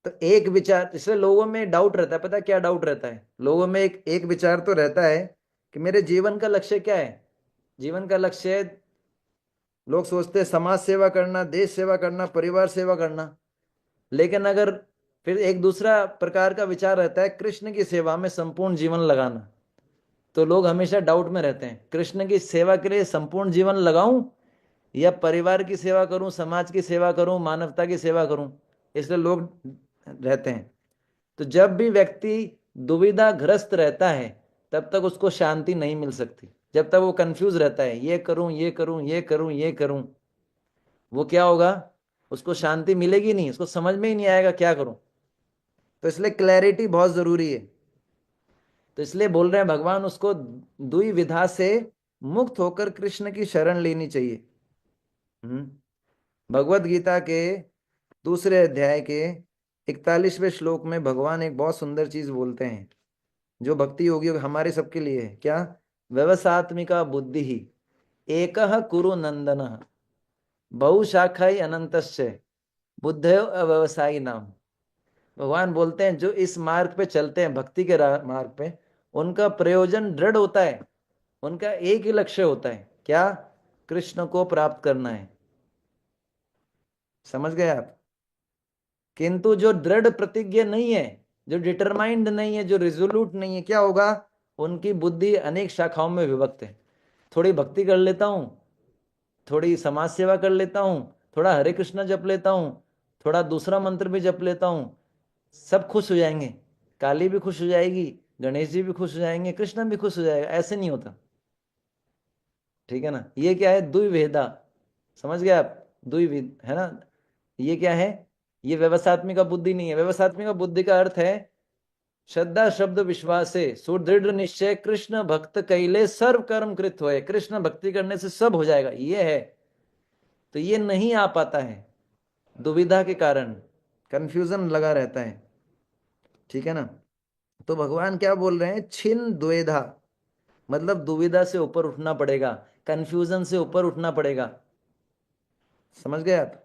तो एक विचार, इसलिए लोगों में डाउट रहता है, पता है क्या डाउट रहता है लोगों में, एक एक विचार तो रहता है कि मेरे जीवन का लक्ष्य क्या है। जीवन का लक्ष्य है, लोग सोचते हैं समाज सेवा करना, देश सेवा करना, परिवार सेवा करना। लेकिन अगर फिर एक दूसरा प्रकार का विचार रहता है, कृष्ण की सेवा में संपूर्ण जीवन लगाना। तो लोग हमेशा डाउट में रहते हैं, कृष्ण की सेवा के लिए संपूर्ण जीवन लगाऊं या परिवार की सेवा करूं, समाज की सेवा करूं, मानवता की सेवा करूं। इसलिए लोग रहते हैं। तो जब भी व्यक्ति दुविधाग्रस्त रहता है, तब तक उसको शांति नहीं मिल सकती। जब तक वो कंफ्यूज रहता है, ये करूं, ये करूं, ये करूं, ये करूं, वो क्या होगा, उसको शांति मिलेगी नहीं, उसको समझ में ही नहीं आएगा क्या करूं। तो इसलिए क्लैरिटी बहुत जरूरी है। तो इसलिए बोल रहे हैं भगवान, उसको द्विविधा से मुक्त होकर कृष्ण की शरण लेनी चाहिए। भगवत गीता के दूसरे अध्याय के 41वें श्लोक में भगवान एक बहुत सुंदर चीज बोलते हैं, जो भक्ति योगी हमारे सबके लिए है। क्या? व्यवसात्मिका बुद्धि ही एक कुरु नंदन बहुशाखाई अनंतश्च बुद्धयो अव्यवसायी नाम। भगवान बोलते हैं जो इस मार्ग पे चलते हैं, भक्ति के मार्ग पे, उनका प्रयोजन दृढ़ होता है, उनका एक ही लक्ष्य होता है, क्या? कृष्ण को प्राप्त करना है। समझ गए आप? किंतु जो दृढ़ प्रतिज्ञ नहीं है, जो डिटरमाइंड नहीं है, जो रिजोल्यूट नहीं है, क्या होगा? उनकी बुद्धि अनेक शाखाओं में विभक्त है। थोड़ी भक्ति कर लेता हूं, थोड़ी समाज सेवा कर लेता हूं, थोड़ा हरे कृष्ण जप लेता हूं, थोड़ा दूसरा मंत्र भी जप लेता हूं, सब खुश हो जाएंगे, काली भी खुश हो जाएगी, गणेश जी भी खुश हो जाएंगे, कृष्ण भी खुश हो जाएगा। ऐसे नहीं होता। ठीक है ना? ये क्या है? द्विवेदा। समझ गए आप? द्विविध है ना? ये क्या है? ये व्यवसात्मिका बुद्धि नहीं है। व्यवसात्मिका बुद्धि का अर्थ है श्रद्धा शब्द विश्वास से सुदृढ़ निश्चय कृष्ण भक्त कैले सर्व कर्म कृत होए। कृष्ण भक्ति करने से सब हो जाएगा, ये है। तो ये नहीं आ पाता है दुविधा के कारण, कंफ्यूजन लगा रहता है। ठीक है ना? तो भगवान क्या बोल रहे हैं? छिन द्वेधा, मतलब दुविधा से ऊपर उठना पड़ेगा, कंफ्यूजन से ऊपर उठना पड़ेगा। समझ गए आप?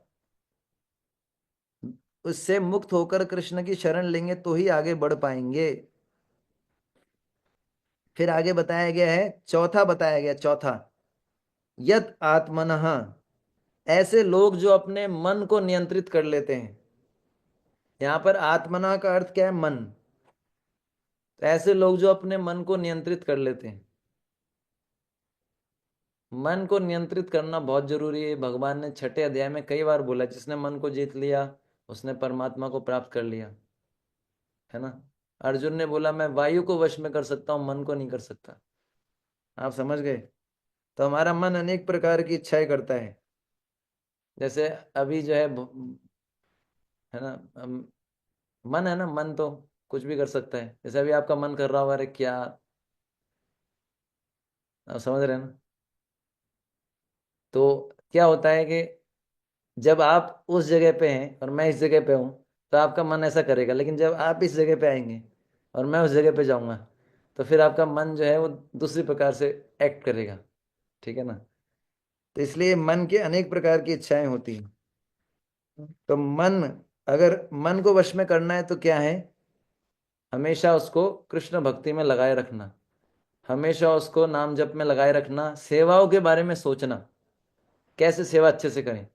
उससे मुक्त होकर कृष्ण की शरण लेंगे तो ही आगे बढ़ पाएंगे। फिर आगे बताया गया है, चौथा बताया गया, चौथा, यत आत्मनः, ऐसे लोग जो अपने मन को नियंत्रित कर लेते हैं। यहां पर आत्मना का अर्थ क्या है? मन। तो ऐसे लोग जो अपने मन को नियंत्रित कर लेते हैं। मन को नियंत्रित करना बहुत जरूरी है। भगवान ने 6 अध्याय में कई बार बोला, जिसने मन को जीत लिया उसने परमात्मा को प्राप्त कर लिया, है ना? अर्जुन ने बोला मैं वायु को वश में कर सकता हूं, मन को नहीं कर सकता। आप समझ गए? तो हमारा मन अनेक प्रकार की इच्छाएं करता है। जैसे अभी जो है है ना, मन है ना, मन तो कुछ भी कर सकता है। जैसे अभी आपका मन कर रहा होगा, अरे क्या, आप समझ रहे हैं ना? तो क्या होता है कि जब आप उस जगह पे हैं और मैं इस जगह पे हूं, तो आपका मन ऐसा करेगा। लेकिन जब आप इस जगह पे आएंगे और मैं उस जगह पे जाऊंगा, तो फिर आपका मन जो है वो दूसरी प्रकार से एक्ट करेगा। ठीक है ना? तो इसलिए मन के अनेक प्रकार की इच्छाएं होती हैं। तो मन, अगर मन को वश में करना है तो क्या है? हमेशा उसको कृष्ण भक्ति में लगाए रखना, हमेशा उसको नाम जप में लगाए रखना, सेवाओं के बारे में सोचना, कैसे सेवा अच्छे से करें।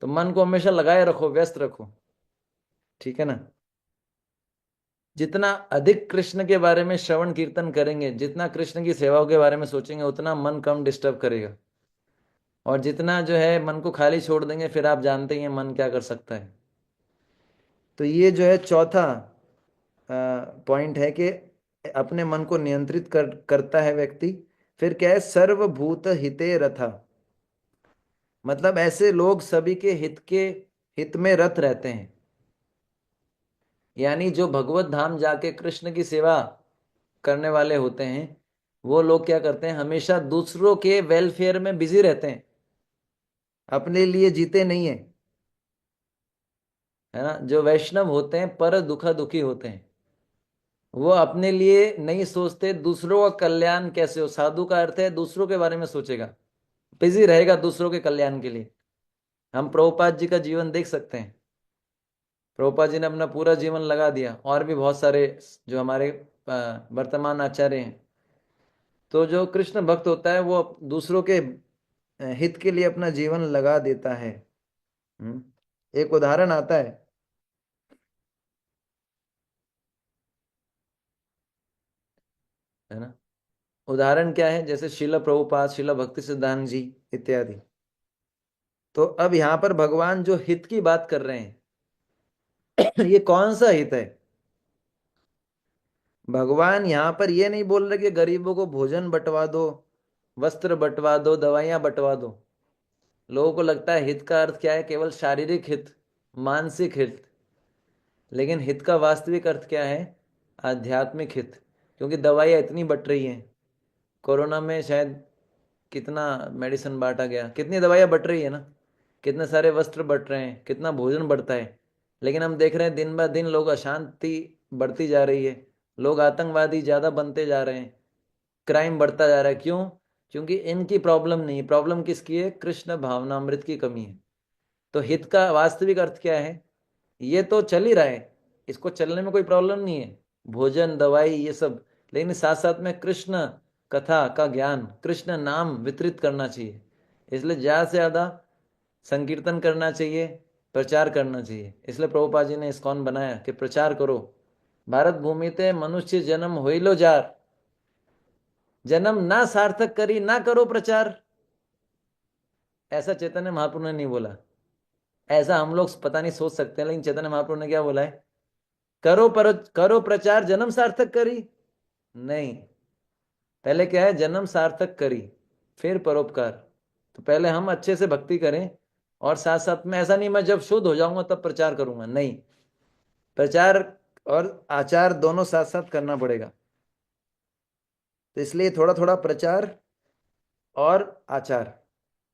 तो मन को हमेशा लगाए रखो, व्यस्त रखो। ठीक है ना? जितना अधिक कृष्ण के बारे में श्रवण कीर्तन करेंगे, जितना कृष्ण की सेवाओं के बारे में सोचेंगे, उतना मन कम डिस्टर्ब करेगा। और जितना जो है मन को खाली छोड़ देंगे, फिर आप जानते ही हैं मन क्या कर सकता है। तो ये जो है चौथा पॉइंट है कि अपने मन को नियंत्रित करता है व्यक्ति। फिर क्या है? सर्वभूत हिते रथा, मतलब ऐसे लोग सभी के हित में रत रहते हैं। यानी जो भगवत धाम जाके कृष्ण की सेवा करने वाले होते हैं, वो लोग क्या करते हैं? हमेशा दूसरों के वेलफेयर में बिजी रहते हैं, अपने लिए जीते नहीं है। है ना। जो वैष्णव होते हैं पर दुखा दुखी होते हैं, वो अपने लिए नहीं सोचते, दूसरों का कल्याण कैसे हो। साधु का अर्थ है दूसरों के बारे में सोचेगा, बिजी रहेगा दूसरों के कल्याण के लिए। हम प्रभुपाद जी का जीवन देख सकते हैं। प्रभुपाद जी ने अपना पूरा जीवन लगा दिया, और भी बहुत सारे जो हमारे वर्तमान आचार्य हैं। तो जो कृष्ण भक्त होता है वो दूसरों के हित के लिए अपना जीवन लगा देता है। हम्म। एक उदाहरण आता है ना। उदाहरण क्या है, जैसे शिला प्रभुपाद, शिला भक्ति सिद्धांत जी इत्यादि। तो अब यहाँ पर भगवान जो हित की बात कर रहे हैं ये कौन सा हित है। भगवान यहाँ पर ये नहीं बोल रहे कि गरीबों को भोजन बंटवा दो, वस्त्र बंटवा दो, दवाइयां बंटवा दो। लोगों को लगता है हित का अर्थ क्या है, केवल शारीरिक हित, मानसिक हित। लेकिन हित का वास्तविक अर्थ क्या है, आध्यात्मिक हित। क्योंकि दवाइयाँ इतनी बट रही हैं, कोरोना में शायद कितना मेडिसिन बांटा गया, कितनी दवाइयाँ बट रही है ना, कितने सारे वस्त्र बट रहे हैं, कितना भोजन बढ़ता है। लेकिन हम देख रहे हैं दिन ब दिन लोग अशांति बढ़ती जा रही है, लोग आतंकवादी ज़्यादा बनते जा रहे हैं, क्राइम बढ़ता जा रहा है। क्यों? क्योंकि इनकी प्रॉब्लम नहीं, प्रॉब्लम किसकी है, कृष्ण भावनामृत की कमी है। तो हित का वास्तविक अर्थ क्या है, ये तो चल ही रहा है, इसको चलने में कोई प्रॉब्लम नहीं है, भोजन दवाई ये सब। लेकिन साथ साथ में कृष्ण कथा का ज्ञान, कृष्ण नाम वितरित करना चाहिए। इसलिए ज़्यादा से ज़्यादा संकीर्तन करना चाहिए, प्रचार करना चाहिए। इसलिए प्रभुपाद जी ने इस्कॉन बनाया कि प्रचार करो। भारत भूमि ते मनुष्य जन्म होइलो जार, जन्म ना सार्थक करी ना करो प्रचार। ऐसा चैतन्य महाप्रभु ने नहीं बोला। ऐसा हम लोग पता नहीं सोच सकते हैं, लेकिन चैतन्य महाप्रभु ने क्या बोला है, करो प्रचार जन्म सार्थक करी। नहीं, पहले क्या है, जन्म सार्थक करी, फिर परोपकार। तो पहले हम अच्छे से भक्ति करें, और साथ साथ में ऐसा नहीं मैं जब शुद्ध हो जाऊंगा तब प्रचार करूंगा, नहीं। प्रचार और आचार दोनों साथ साथ करना पड़ेगा। तो इसलिए थोड़ा थोड़ा प्रचार और आचार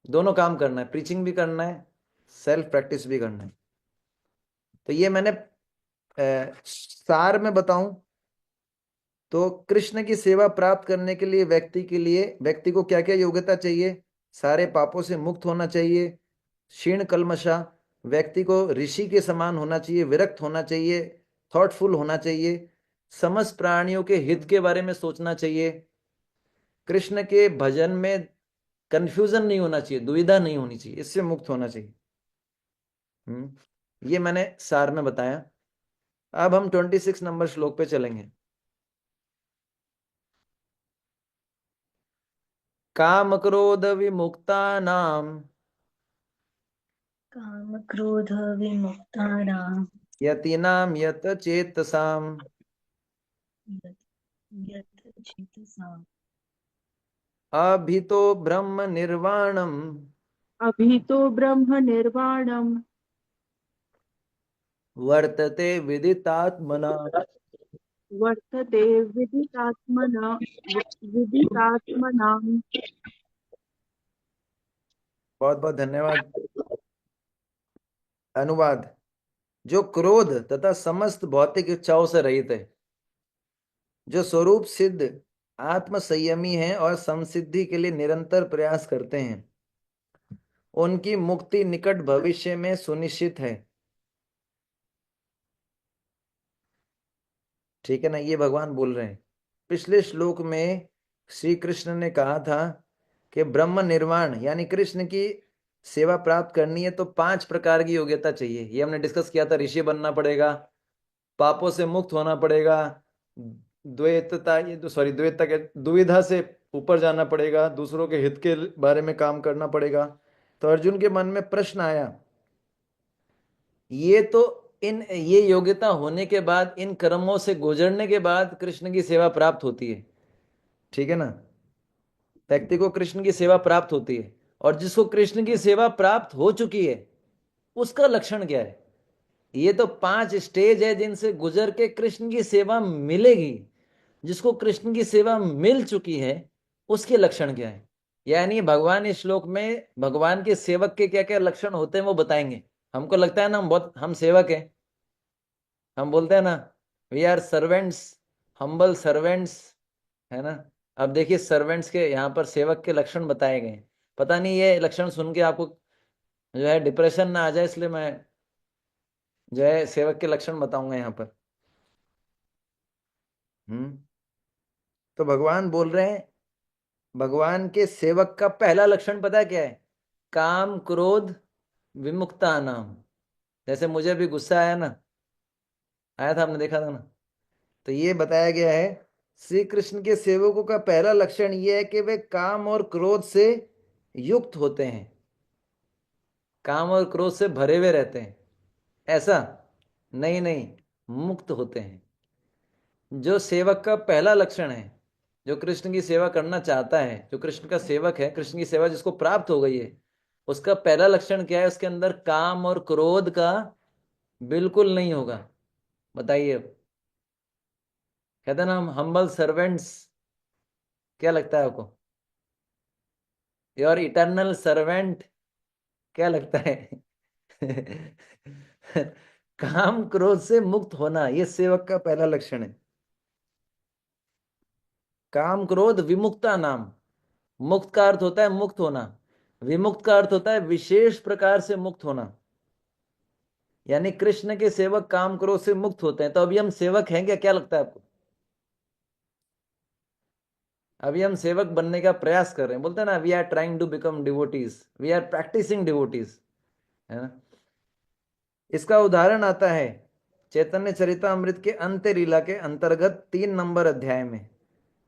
दोनों काम करना है, प्रीचिंग भी करना है, सेल्फ प्रैक्टिस भी करना है। तो ये मैंने सार में बताऊं तो कृष्ण की सेवा प्राप्त करने के लिए व्यक्ति को क्या क्या योग्यता चाहिए। सारे पापों से मुक्त होना चाहिए, क्षीण कल्मषा, व्यक्ति को ऋषि के समान होना चाहिए, विरक्त होना चाहिए, थॉटफुल होना चाहिए, समस्त प्राणियों के हित के बारे में सोचना चाहिए, कृष्ण के भजन में कंफ्यूजन नहीं होना चाहिए, दुविधा नहीं होनी चाहिए, इससे मुक्त होना चाहिए। ये मैंने सार में बताया। अब हम 26 नंबर श्लोक पे चलेंगे। काम क्रोध विमुक्ता नाम, काम क्रोध विमुक्तानां यतीनाम यत चेतसाम, यत् चेतसाम् अभितो ब्रह्म निर्वाणम, अभी तो ब्रह्म निर्वाणम वर्तते विदितात्मना। वर्तते विदितात्मना विदितात्मनाम्। बहुत बहुत धन्यवाद। अनुवाद। जो क्रोध तथा समस्त भौतिक इच्छाओं से रहित है, जो स्वरूप सिद्ध आत्म संयमी है और समसिद्धि के लिए निरंतर प्रयास करते हैं, उनकी मुक्ति निकट भविष्य में सुनिश्चित है। ठीक है ना, ये भगवान बोल रहे हैं। पिछले श्लोक में श्री कृष्ण ने कहा था कि ब्रह्म निर्वाण यानी कृष्ण की सेवा प्राप्त करनी है तो 5 प्रकार की योग्यता चाहिए। ये हमने डिस्कस किया था, ऋषि बनना पड़ेगा, पापों से मुक्त होना पड़ेगा, द्वैतता ये तो सॉरी द्वैतता के दुविधा से ऊपर जाना पड़ेगा, दूसरों के हित के बारे में काम करना पड़ेगा। तो अर्जुन के मन में प्रश्न आया, ये तो ये योग्यता होने के बाद, इन कर्मों से गुजरने के बाद कृष्ण की सेवा प्राप्त होती है। ठीक है ना, व्यक्ति को कृष्ण की सेवा प्राप्त होती है। और जिसको कृष्ण की सेवा प्राप्त हो चुकी है उसका लक्षण क्या है। ये तो 5 स्टेज है जिनसे गुजर के कृष्ण की सेवा मिलेगी। जिसको कृष्ण की सेवा मिल चुकी है उसके लक्षण क्या है। यानी भगवान इस श्लोक में भगवान के सेवक के क्या क्या लक्षण होते हैं वो बताएंगे हमको लगता है ना हम सेवक हैं, हम बोलते हैं ना we are servants, humble servants, है ना। अब देखिए सर्वेंट्स के यहाँ पर सेवक के लक्षण बताए गए हैं। पता नहीं ये लक्षण सुन के आपको जो है डिप्रेशन ना आ जाए, इसलिए मैं जो है सेवक के लक्षण बताऊंगा यहाँ पर। हम्म। तो भगवान बोल रहे हैं, भगवान के सेवक का पहला लक्षण पता है क्या है? काम क्रोध विमुक्ता नाम। जैसे मुझे भी गुस्सा आया ना, आया था, आपने देखा था ना। तो ये बताया गया है श्री कृष्ण के सेवकों का पहला लक्षण ये है कि वे काम और क्रोध से युक्त होते हैं, काम और क्रोध से भरे हुए रहते हैं, ऐसा नहीं, नहीं, मुक्त होते हैं। जो सेवक का पहला लक्षण है, जो कृष्ण की सेवा करना चाहता है, जो कृष्ण का सेवक है, कृष्ण की सेवा जिसको प्राप्त हो गई है, उसका पहला लक्षण क्या है? उसके अंदर काम और क्रोध का बिल्कुल नहीं होगा। बताइए अब। कहते हैं ना हम हम्बल सर्वेंट्स, क्या लगता है आपको? योर इटर्नल सर्वेंट, क्या लगता है? काम क्रोध से मुक्त होना, ये सेवक का पहला लक्षण है। काम क्रोध विमुक्ता नाम। मुक्त का अर्थ होता है मुक्त होना, विमुक्त का अर्थ होता है विशेष प्रकार से मुक्त होना। यानी कृष्ण के सेवक काम क्रोध से मुक्त होते हैं। तो अभी हम सेवक हैं क्या लगता है आपको? अभी हम सेवक बनने का प्रयास कर रहे हैं। बोलते हैं ना we are trying to become devotees, we are practising devotees, है ना। इसका उदाहरण आता है चैतन्य चरितामृत के अंत्य लीला के अंतर्गत 3 नंबर अध्याय में।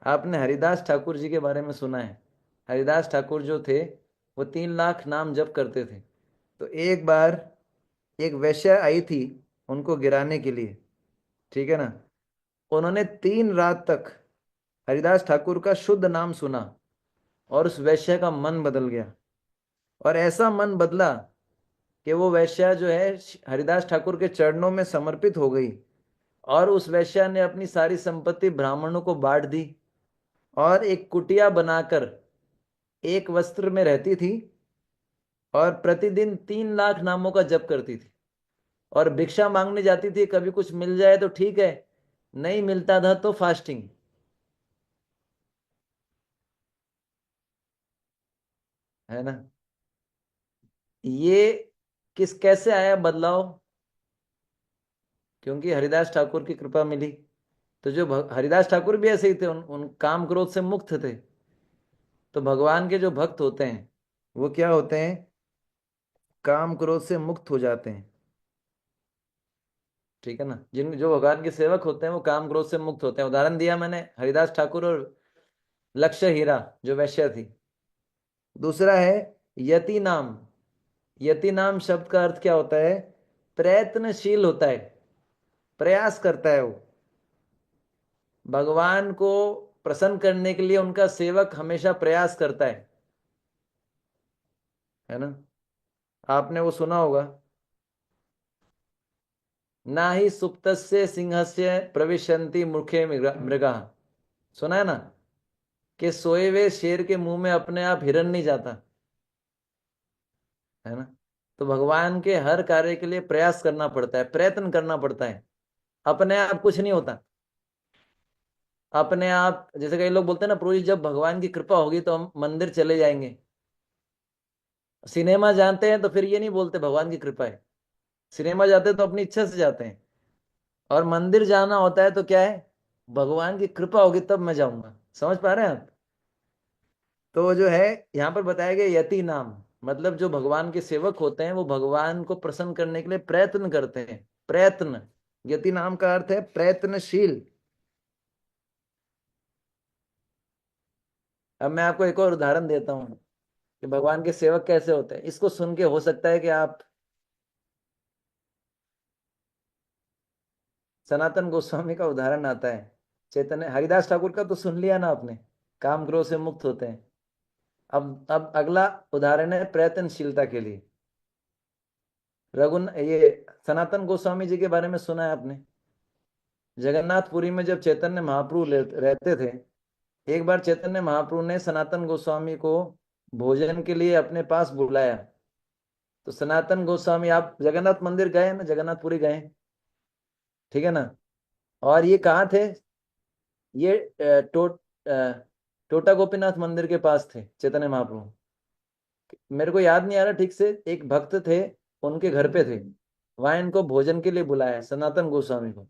आपने हरिदास ठाकुर जी के बारे में सुना है। हरिदास ठाकुर जो थे वो 3 लाख नाम जप करते थे। तो एक बार एक वैश्या आई थी उनको गिराने के लिए, ठीक है ना। उन्होंने 3 रात तक हरिदास ठाकुर का शुद्ध नाम सुना और उस वैश्या का मन बदल गया। और ऐसा मन बदला कि वो वैश्या जो है हरिदास ठाकुर के चरणों में समर्पित हो गई। और उस वैश्या ने अपनी सारी संपत्ति ब्राह्मणों को बांट दी और एक कुटिया बनाकर एक वस्त्र में रहती थी और प्रतिदिन 3 लाख नामों का जप करती थी। और भिक्षा मांगने जाती थी, कभी कुछ मिल जाए तो ठीक है, नहीं मिलता था तो फास्टिंग, है ना। ये कैसे आया बदलाव? क्योंकि हरिदास ठाकुर की कृपा मिली। तो जो हरिदास ठाकुर भी ऐसे ही थे, उन काम क्रोध से मुक्त थे। तो भगवान के जो भक्त होते हैं वो क्या होते हैं? काम क्रोध से मुक्त हो जाते हैं, ठीक है ना। जिन जो भगवान के सेवक होते हैं वो काम क्रोध से मुक्त होते हैं। उदाहरण दिया मैंने हरिदास ठाकुर और लक्ष्य हीरा जो वैश्य थी। दूसरा है यति नाम। यति नाम शब्द का अर्थ क्या होता है? प्रयत्नशील होता है, प्रयास करता है वो। भगवान को प्रसन्न करने के लिए उनका सेवक हमेशा प्रयास करता है ना। आपने वो सुना होगा, ना ही सुप्तस्य सिंहस्य प्रविशन्ति मुखे मृगा। सुना है ना कि सोए हुए शेर के मुंह में अपने आप हिरन नहीं जाता, है ना। तो भगवान के हर कार्य के लिए प्रयास करना पड़ता है, प्रयत्न करना पड़ता है। अपने आप कुछ नहीं होता। अपने आप जैसे कई लोग बोलते हैं ना प्रभु जी जब भगवान की कृपा होगी तो हम मंदिर चले जाएंगे। सिनेमा जानते हैं तो फिर ये नहीं बोलते भगवान की कृपा है। सिनेमा जाते हैं तो अपनी इच्छा से जाते हैं। और मंदिर जाना होता है तो क्या है? भगवान की कृपा होगी तब मैं जाऊंगा। समझ पा रहे हैं आप? तो जो है यहाँ पर बताया गया यति नाम, मतलब जो भगवान के सेवक होते हैं वो भगवान को प्रसन्न करने के लिए प्रयत्न करते हैं। प्रयत्न, यति नाम का अर्थ है प्रयत्नशील। अब मैं आपको एक और उदाहरण देता हूँ कि भगवान के सेवक कैसे होते हैं। इसको सुन के हो सकता है कि आप सनातन गोस्वामी का उदाहरण आता है, चैतन्य हरिदास ठाकुर का तो सुन लिया ना आपने, काम क्रोध से मुक्त होते हैं। अब अगला उदाहरण है प्रयत्नशीलता के लिए। रघुन ये सनातन गोस्वामी जी के बारे में सुना है आपने? जगन्नाथपुरी में जब चैतन्य महाप्रभु रहते थे, एक बार चैतन्य महाप्रभु ने सनातन गोस्वामी को भोजन के लिए अपने पास बुलाया। तो सनातन गोस्वामी, आप जगन्नाथ मंदिर गए ना, जगन्नाथपुरी गए, ठीक है ना? और ये कहाँ थे? ये टोटा गोपीनाथ मंदिर के पास थे चैतन्य महाप्रभु। मेरे को याद नहीं आ रहा ठीक से, एक भक्त थे, उनके घर पे थे, वहां इनको भोजन के लिए बुलाया सनातन गोस्वामी को।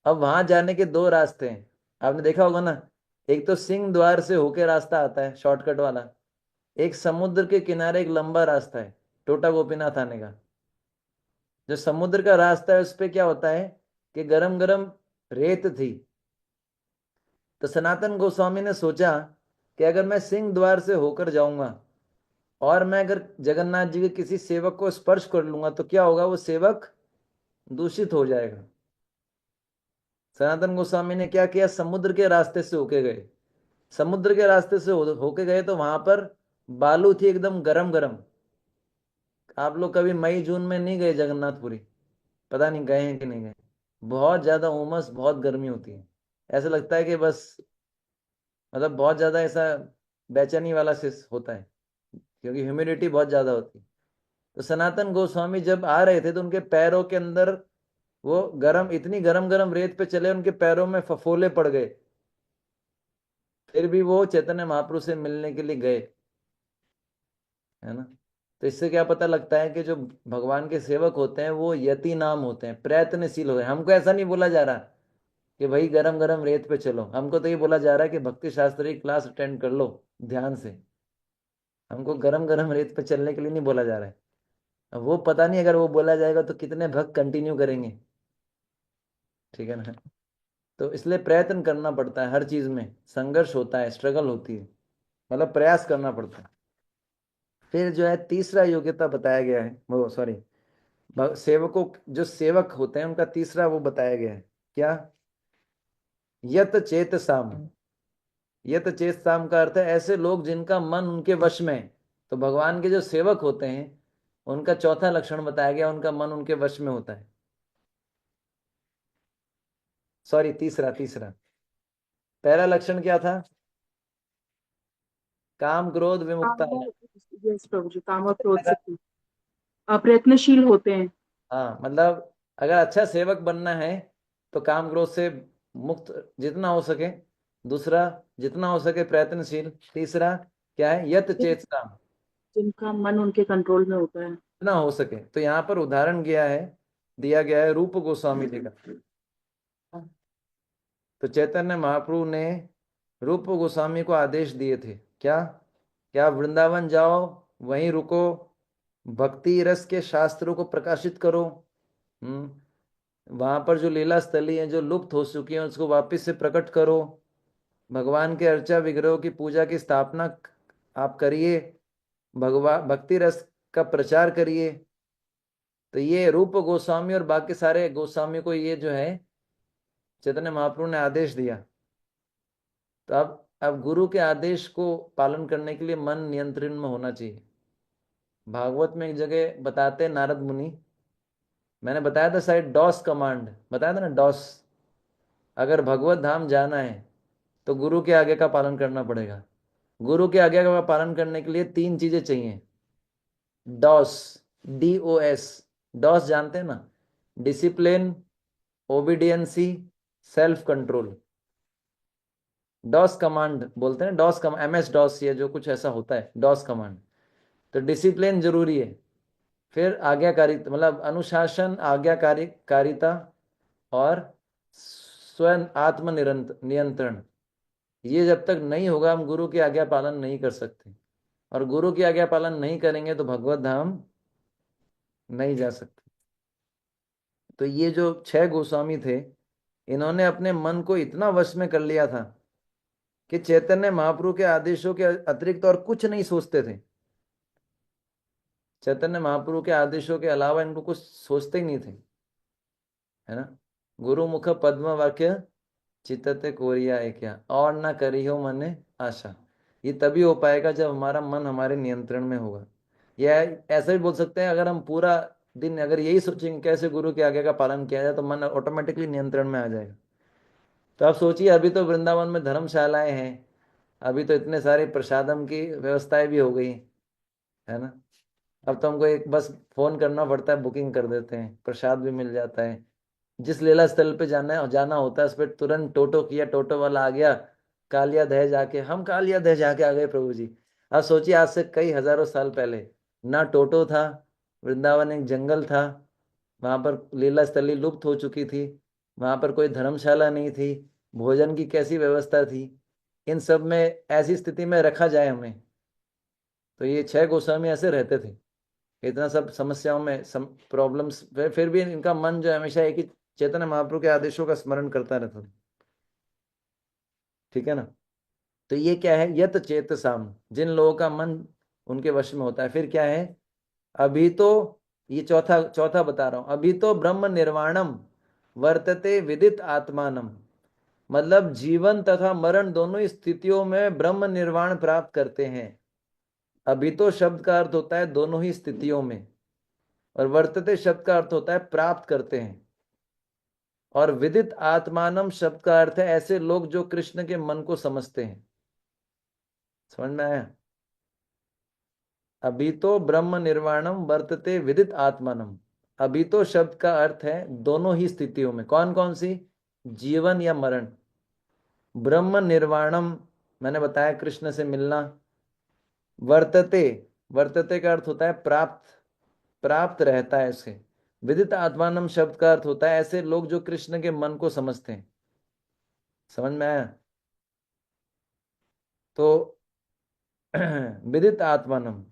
अब वहां जाने के दो रास्ते हैं, आपने देखा होगा ना। एक तो सिंह द्वार से होके रास्ता आता है शॉर्टकट वाला, एक समुद्र के किनारे एक लंबा रास्ता है टोटा गोपीनाथ आने का। जो समुद्र का रास्ता है उस पे क्या होता है कि गरम गरम रेत थी। तो सनातन गोस्वामी ने सोचा कि अगर मैं सिंह द्वार से होकर जाऊंगा और मैं अगर जगन्नाथ जी के किसी सेवक को स्पर्श कर लूंगा तो क्या होगा, वो सेवक दूषित हो जाएगा। सनातन गोस्वामी ने क्या किया, समुद्र के रास्ते से होके गए। समुद्र के रास्ते से होके गए तो वहां पर बालू थी एकदम गरम गरम। आप लोग कभी मई जून में नहीं गए जगन्नाथपुरी? पता नहीं गए हैं कि नहीं गए। बहुत ज्यादा उमस, बहुत गर्मी होती है। ऐसा लगता है कि बस, मतलब बहुत ज्यादा ऐसा बेचैनी वाला से होता है, क्योंकि ह्यूमिडिटी बहुत ज्यादा होती है। तो सनातन गोस्वामी जब आ रहे थे तो उनके पैरों के अंदर वो गरम, इतनी गरम गरम रेत पे चले, उनके पैरों में फफोले पड़ गए। फिर भी वो चैतन्य महाप्रभु से मिलने के लिए गए, है ना? तो इससे क्या पता लगता है कि जो भगवान के सेवक होते हैं वो यति नाम होते हैं, प्रयत्नशील होते हैं। हमको ऐसा नहीं बोला जा रहा कि भाई गरम गरम रेत पे चलो, हमको तो ये बोला जा रहा है कि भक्ति शास्त्र की क्लास अटेंड कर लो ध्यान से। हमको गरम गरम रेत पे चलने के लिए नहीं बोला जा रहा है। अब वो पता नहीं, अगर वो बोला जाएगा तो कितने भक्त कंटिन्यू करेंगे, ठीक है ना? तो इसलिए प्रयत्न करना पड़ता है, हर चीज में संघर्ष होता है, स्ट्रगल होती है, मतलब प्रयास करना पड़ता है। फिर जो है तीसरा योग्यता बताया गया है, वो सॉरी, सेवकों, जो सेवक होते हैं उनका तीसरा वो बताया गया है, क्या? यत चेत साम। यत चेत साम का अर्थ है ऐसे लोग जिनका मन उनके वश में है। तो भगवान के जो सेवक होते हैं उनका चौथा लक्षण बताया गया, उनका मन उनके वश में होता है। सॉरी, तीसरा तीसरा। पहला लक्षण क्या था? काम क्रोध विमुक्ता काम है। और, यस प्रभु जी, काम और क्रोध से प्रयत्नशील होते हैं। हाँ, मतलब अगर अच्छा सेवक बनना है तो काम क्रोध से मुक्त जितना हो सके। दूसरा, जितना हो सके प्रयत्नशील। तीसरा क्या है? यत चेतसा, जिनका मन उनके कंट्रोल में होता है। जितना हो सके। तो यहाँ पर उदाहरण दिया गया है रूप गोस्वामी जी का। तो चैतन्य महाप्रभु ने रूप गोस्वामी को आदेश दिए थे, क्या? क्या वृंदावन जाओ, वहीं रुको, भक्ति रस के शास्त्रों को प्रकाशित करो। वहां पर जो लीला स्थली है जो लुप्त हो चुकी है उसको वापस से प्रकट करो। भगवान के अर्चा विग्रहों की पूजा की स्थापना आप करिए, भक्ति रस का प्रचार करिए। तो ये रूप गोस्वामी और बाकी सारे गोस्वामी को ये जो है चैतन्य महाप्रभु ने आदेश दिया। तो अब गुरु के आदेश को पालन करने के लिए मन नियंत्रण में होना चाहिए। भागवत में एक जगह बताते हैं नारद मुनि, मैंने बताया था शायद, डॉस कमांड बताया था ना, डॉस। अगर भगवत धाम जाना है तो गुरु के आज्ञा का पालन करना पड़ेगा। गुरु के आज्ञा का पालन करने के लिए तीन चीजें चाहिए। डॉस, DOS, डॉस जानते हैं ना? Discipline, obedience, self control. Do's command बोलते हैं, डॉस कम MS डॉस या जो कुछ ऐसा होता है, डॉस कमांड। तो डिसिप्लिन जरूरी है। फिर आज्ञाकारिता, मतलब अनुशासन, आज्ञाकारी कारिता, और स्वयं आत्म नियंत्रण। ये जब तक नहीं होगा हम गुरु की आज्ञा पालन नहीं कर सकते, और गुरु की आज्ञा पालन नहीं करेंगे तो भगवत धाम नहीं जा सकते। तो ये जो 6 गोस्वामी थे, इन्होंने अपने मन को इतना वश में कर लिया था कि चैतन्य महाप्रभु के आदेशों के अतिरिक्त और कुछ नहीं सोचते थे। चैतन्य महाप्रभु के आदेशों के अलावा इनको कुछ सोचते ही नहीं थे, है ना? गुरु मुख पद्म वाक्य चित्तते कोरिया है क्या, और ना करी हो मने आशा। ये तभी हो पाएगा जब हमारा मन हमारे नियंत्रण में होगा। या ऐसा भी बोल सकते हैं, अगर हम पूरा दिन अगर यही सोचेंगे कैसे गुरु के आज्ञा का पालन किया जाए तो मन ऑटोमेटिकली नियंत्रण में आ जाएगा। तो आप सोचिए, अभी तो वृंदावन में धर्मशालाएं हैं, अभी तो इतने सारे प्रसादम की व्यवस्थाएं भी हो गई, है ना? अब तो हमको एक बस फोन करना पड़ता है, बुकिंग कर देते हैं, प्रसाद भी मिल जाता है। जिस लीला स्थल पे जाना होता है उस पर तुरंत टोटो किया, टोटो वाला आ गया, कालिया दह जाके, हम कालिया दह जाके आ गए प्रभु जी। अब सोचिए आज से कई हजारों साल पहले ना टोटो था, वृंदावन एक जंगल था, वहां पर लीला स्थली लुप्त हो चुकी थी, वहां पर कोई धर्मशाला नहीं थी, भोजन की कैसी व्यवस्था थी, इन सब में ऐसी स्थिति में रखा जाए हमें। तो ये 6 गोस्वामी ऐसे रहते थे, इतना सब समस्याओं में प्रॉब्लम्स, फिर भी इनका मन जो है हमेशा एक ही चैतन्य महाप्रभु के आदेशों का स्मरण करता रहता था। ठीक है ना। तो ये क्या है, यत चेतसाम, जिन लोगों का मन उनके वश में होता है। फिर क्या है, अभी तो, ये चौथा चौथा बता रहा हूं, अभी तो ब्रह्म निर्वाणम वर्तते विदित आत्मानम, मतलब जीवन तथा मरण दोनों ही स्थितियों में ब्रह्म निर्वाण प्राप्त करते हैं। अभी तो शब्द का अर्थ होता है दोनों ही स्थितियों में, और वर्तते शब्द का अर्थ होता है प्राप्त करते हैं, और विदित आत्मानम शब्द का अर्थ है ऐसे लोग जो कृष्ण के मन को समझते हैं। समझ में आया। अभी तो ब्रह्म निर्वाणम वर्तते विदित आत्मानम, अभी तो शब्द का अर्थ है दोनों ही स्थितियों में, कौन कौन सी, जीवन या मरण। ब्रह्म निर्वाणम मैंने बताया कृष्ण से मिलना। वर्तते, वर्तते का अर्थ होता है प्राप्त, प्राप्त रहता है उसे। विदित आत्मानम शब्द का अर्थ होता है ऐसे लोग जो कृष्ण के मन को समझते हैं। समझ में आया। तो विदित आत्मानम,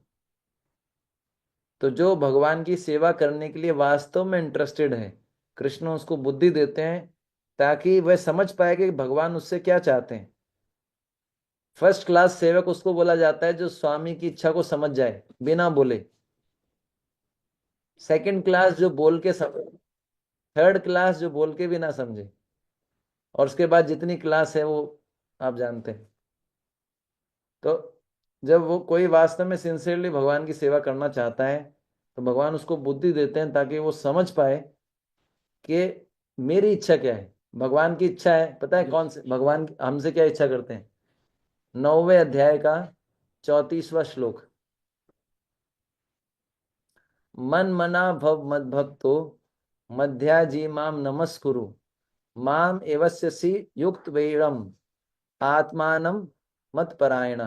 तो जो भगवान की सेवा करने के लिए वास्तव में इंटरेस्टेड है, कृष्ण उसको बुद्धि देते हैं ताकि वह समझ पाए कि भगवान उससे क्या चाहते हैं। फर्स्ट क्लास सेवक उसको बोला जाता है जो स्वामी की इच्छा को समझ जाए बिना बोले। सेकंड क्लास जो बोल के समझे, थर्ड क्लास जो बोल के भी ना समझे, और उसके बाद जितनी क्लास है वो आप जानते हैं। तो जब वो कोई वास्तव में सिंसियरली भगवान की सेवा करना चाहता है तो भगवान उसको बुद्धि देते हैं ताकि वो समझ पाए कि मेरी इच्छा क्या है। भगवान की इच्छा है, पता है कौन से, भगवान हमसे क्या इच्छा करते हैं। 9वें अध्याय का 34वां श्लोक, मन मना भव मद भक्तो मध्याजी माम नमस्कुरु माम एवस्यसि युक्त वेरम आत्मानम मत परायण।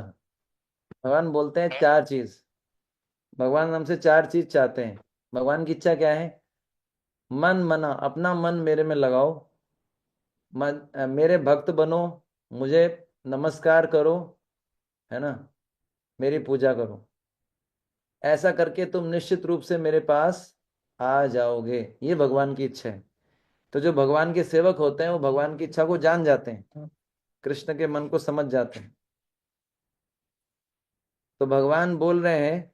भगवान बोलते हैं 4 चीज, भगवान हमसे 4 चीज चाहते हैं। भगवान की इच्छा क्या है, मन मना, अपना मन मेरे में लगाओ, मेरे भक्त बनो, मुझे नमस्कार करो, है ना, मेरी पूजा करो। ऐसा करके तुम निश्चित रूप से मेरे पास आ जाओगे, ये भगवान की इच्छा है। तो जो भगवान के सेवक होते हैं वो भगवान की इच्छा को जान जाते हैं, कृष्ण के मन को समझ जाते हैं। तो भगवान बोल रहे हैं,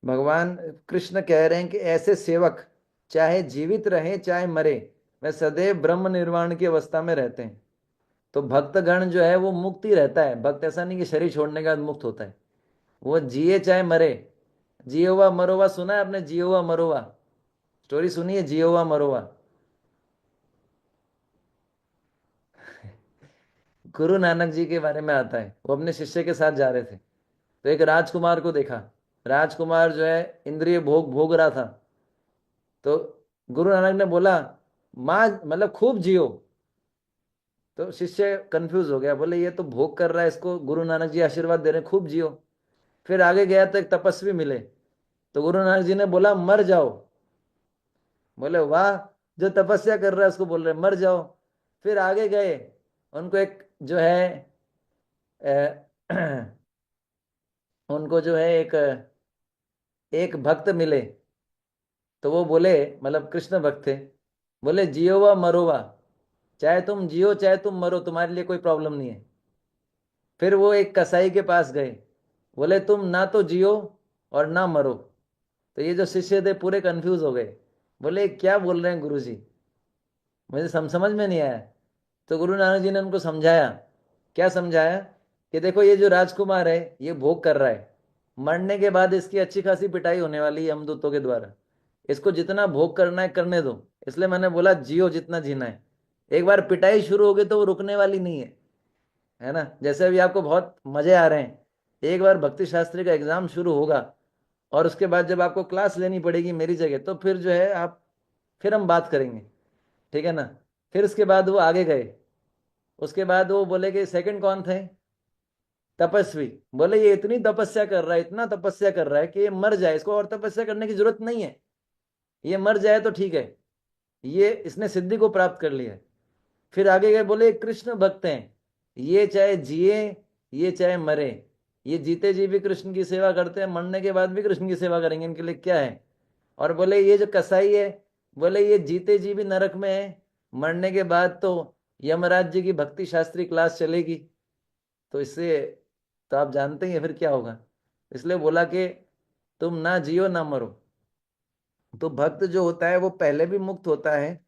भगवान कृष्ण कह रहे हैं कि ऐसे सेवक चाहे जीवित रहे चाहे मरे, वे सदैव ब्रह्म निर्वाण की अवस्था में रहते हैं। तो भक्तगण जो है वो मुक्त ही रहता है। भक्त ऐसा नहीं कि शरीर छोड़ने के बाद मुक्त होता है, वो जिए चाहे मरे। जियोवा मरोवा सुना है आपने, जियोवा मरोवा स्टोरी सुनी है, जियोवा मरोवा। गुरु नानक जी के बारे में आता है, वो अपने शिष्य के साथ जा रहे थे तो एक राजकुमार को देखा। राजकुमार जो है इंद्रिय भोग भोग रहा था, तो गुरु नानक ने बोला माँ मतलब खूब जियो। तो शिष्य कंफ्यूज हो गया, बोले ये तो भोग कर रहा है, इसको गुरु नानक जी आशीर्वाद दे रहे हैं खूब जियो। फिर आगे गया तो एक तपस्वी मिले, तो गुरु नानक जी ने बोला मर जाओ। बोले वाह, जो तपस्या कर रहा है उसको बोल रहे मर जाओ। फिर आगे गए, उनको एक जो है अ, उनको जो है एक एक भक्त मिले, तो वो बोले, मतलब कृष्ण भक्त थे, बोले जियो व मरो वा, चाहे तुम जियो चाहे तुम मरो, तुम्हारे लिए कोई प्रॉब्लम नहीं है। फिर वो एक कसाई के पास गए, बोले तुम ना तो जियो और ना मरो। तो ये जो शिष्य थे पूरे कंफ्यूज हो गए, बोले क्या बोल रहे हैं गुरुजी, मुझे समझ में नहीं आया। तो गुरु नानक जी ने उनको समझाया। क्या समझाया, कि देखो ये जो राजकुमार है ये भोग कर रहा है, मरने के बाद इसकी अच्छी खासी पिटाई होने वाली है यमदूतों के द्वारा, इसको जितना भोग करना है करने दो। इसलिए मैंने बोला जियो जितना जीना है, एक बार पिटाई शुरू हो गई तो वो रुकने वाली नहीं है, है ना। जैसे अभी आपको बहुत मजे आ रहे हैं, एक बार भक्ति शास्त्री का एग्जाम शुरू होगा और उसके बाद जब आपको क्लास लेनी पड़ेगी मेरी जगह, तो फिर जो है आप, फिर हम बात करेंगे, ठीक है ना। फिर उसके बाद वो आगे गए, उसके बाद वो बोले कि सेकंड कौन थे, तपस्वी। बोले ये इतनी तपस्या कर रहा है, इतना तपस्या कर रहा है कि ये मर जाए, इसको और तपस्या करने की जरूरत नहीं है, ये मर जाए तो ठीक है, ये इसने सिद्धि को प्राप्त कर लिया है। फिर आगे गए, बोले कृष्ण भक्त हैं, ये चाहे जिए ये चाहे मरे, ये जीते जी भी कृष्ण की सेवा करते हैं, मरने के बाद भी कृष्ण की सेवा करेंगे, इनके लिए क्या है। और बोले ये जो कसाई है, बोले ये जीते जी भी नरक में है, मरने के बाद तो यमराज जी की भक्ति शास्त्री क्लास चलेगी। तो इससे तो आप जानते ही हैं फिर क्या होगा। इसलिए बोला कि तुम ना जियो ना मरो। तो भक्त जो होता है वो पहले भी मुक्त होता है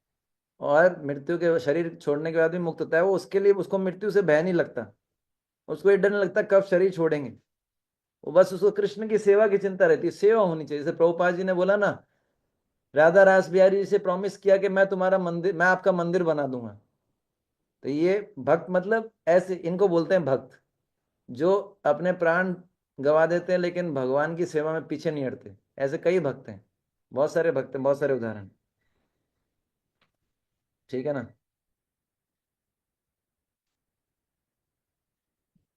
और मृत्यु के शरीर छोड़ने के बाद भी मुक्त होता है। वो उसके लिए, उसको मृत्यु से भय नहीं लगता, उसको ये डर नहीं लगता कब शरीर छोड़ेंगे। वो बस उसको कृष्ण की सेवा की चिंता रहती है, सेवा होनी चाहिए। जैसे प्रभुपाद जी ने बोला ना, राधा रास बिहारी जी से प्रॉमिस किया कि मैं तुम्हारा मंदिर, मैं आपका मंदिर बना दूंगा। तो ये भक्त मतलब ऐसे इनको बोलते हैं भक्त, जो अपने प्राण गवा देते हैं लेकिन भगवान की सेवा में पीछे नहीं हटते। ऐसे कई भक्त हैं, बहुत सारे भक्त हैं, बहुत सारे उदाहरण, ठीक है ना।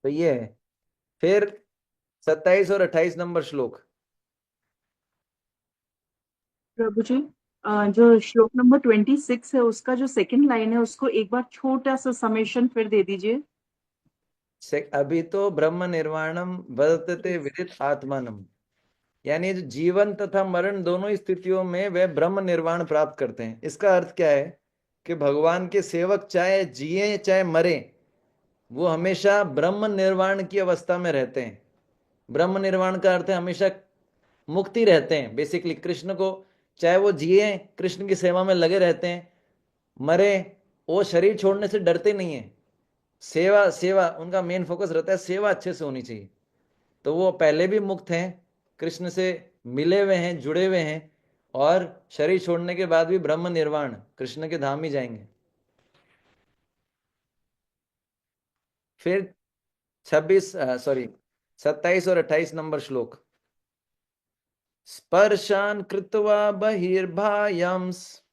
तो ये है। फिर 27 और 28 नंबर श्लोक। प्रभु जी, जो श्लोक नंबर 26 है उसका जो सेकंड लाइन है उसको एक बार छोटा सा समेशन फिर दे दीजिए। अभी तो ब्रह्म निर्वाणम वर्तते Yes. विदित आत्मानम, यानी जो जीवन तथा मरण दोनों स्थितियों में वे ब्रह्म निर्वाण प्राप्त करते हैं। इसका अर्थ क्या है कि भगवान के सेवक चाहे जिए चाहे मरे, वो हमेशा ब्रह्म निर्वाण की अवस्था में रहते हैं। ब्रह्म निर्वाण का अर्थ है हमेशा मुक्ति रहते हैं। बेसिकली कृष्ण को, चाहे वो जिए कृष्ण की सेवा में लगे रहते हैं, मरे वो शरीर छोड़ने से डरते नहीं है। सेवा सेवा उनका मेन फोकस रहता है, सेवा अच्छे से होनी चाहिए। तो वो पहले भी मुक्त हैं, कृष्ण से मिले हुए हैं, जुड़े हुए हैं, और शरीर छोड़ने के बाद भी ब्रह्म निर्वाण कृष्ण के धाम ही जाएंगे। फिर 27 और 28 नंबर श्लोक। स्पर्शान कृत्वा बहिर्भायंस,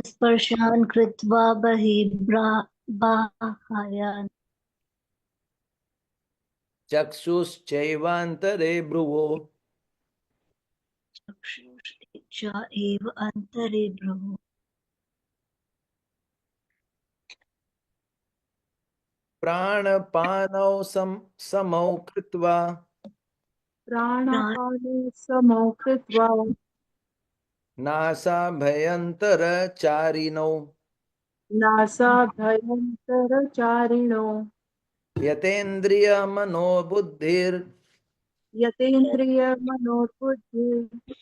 स्पर्शान् कृत्वा बहिर्बाह्यान् चक्षुश्चैवान्तरे भ्रुवो, चक्षुश्च एव अन्तरे भ्रुः प्राणपानौ समौ कृत्वा, प्राण प्राणापाने समौ कृत्वा नासाभयन्तरचारिणौ, नासाभयन्तरचारिणो यतेन्द्रियमनोबुद्धिर् यतेन्द्रियमनोबुद्धि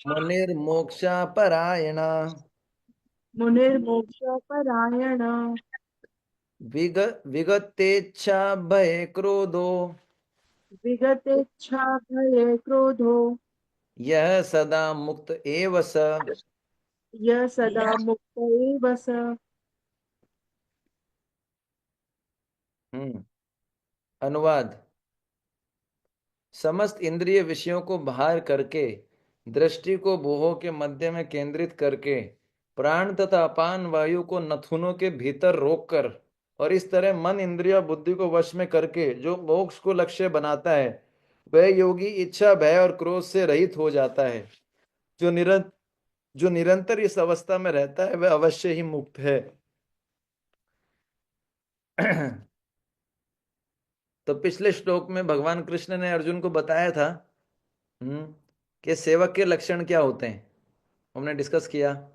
मुनिर्मोक्षापरायणा, मुनिर्मोक्षपरायण विग विगतेच्छा भये क्रोधो, विगतेच्छा भये क्रोधो यह सदा मुक्त एव स। यः सदा मुक्त एव स। अनुवाद। समस्त इंद्रिय विषयों को बाहर करके, दृष्टि को भुवों के मध्य में केंद्रित करके, प्राण तथा अपान वायु को नथुनों के भीतर रोककर, और इस तरह मन इंद्रिय बुद्धि को वश में करके जो मोक्ष को लक्ष्य बनाता है, वह योगी इच्छा भय और क्रोध से रहित हो जाता है। जो निरंतर जो निरंतर इस अवस्था में रहता है वह अवश्य ही मुक्त है। तो पिछले श्लोक में भगवान कृष्ण ने अर्जुन को बताया था कि सेवक के लक्षण क्या होते हैं। हमने डिस्कस किया,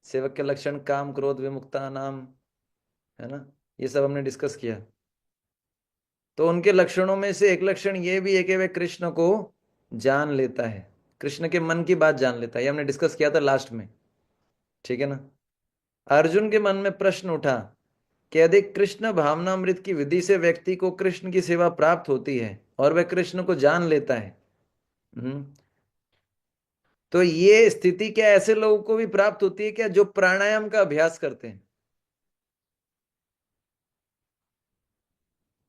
सेवक के लक्षण काम क्रोध विमुक्ता नाम, है ना, ये सब हमने डिस्कस किया। तो उनके लक्षणों में से एक लक्षण ये भी है कि वह कृष्ण को जान लेता है, कृष्ण के मन की बात जान लेता है। ये हमने डिस्कस किया था लास्ट में, ठीक है ना। अर्जुन के मन में प्रश्न उठा कि यदि कृष्ण भावनामृत की विधि से व्यक्ति को कृष्ण की सेवा प्राप्त होती है और वह कृष्ण को जान लेता है, तो ये स्थिति क्या ऐसे लोगों को भी प्राप्त होती है क्या, जो प्राणायाम का अभ्यास करते हैं?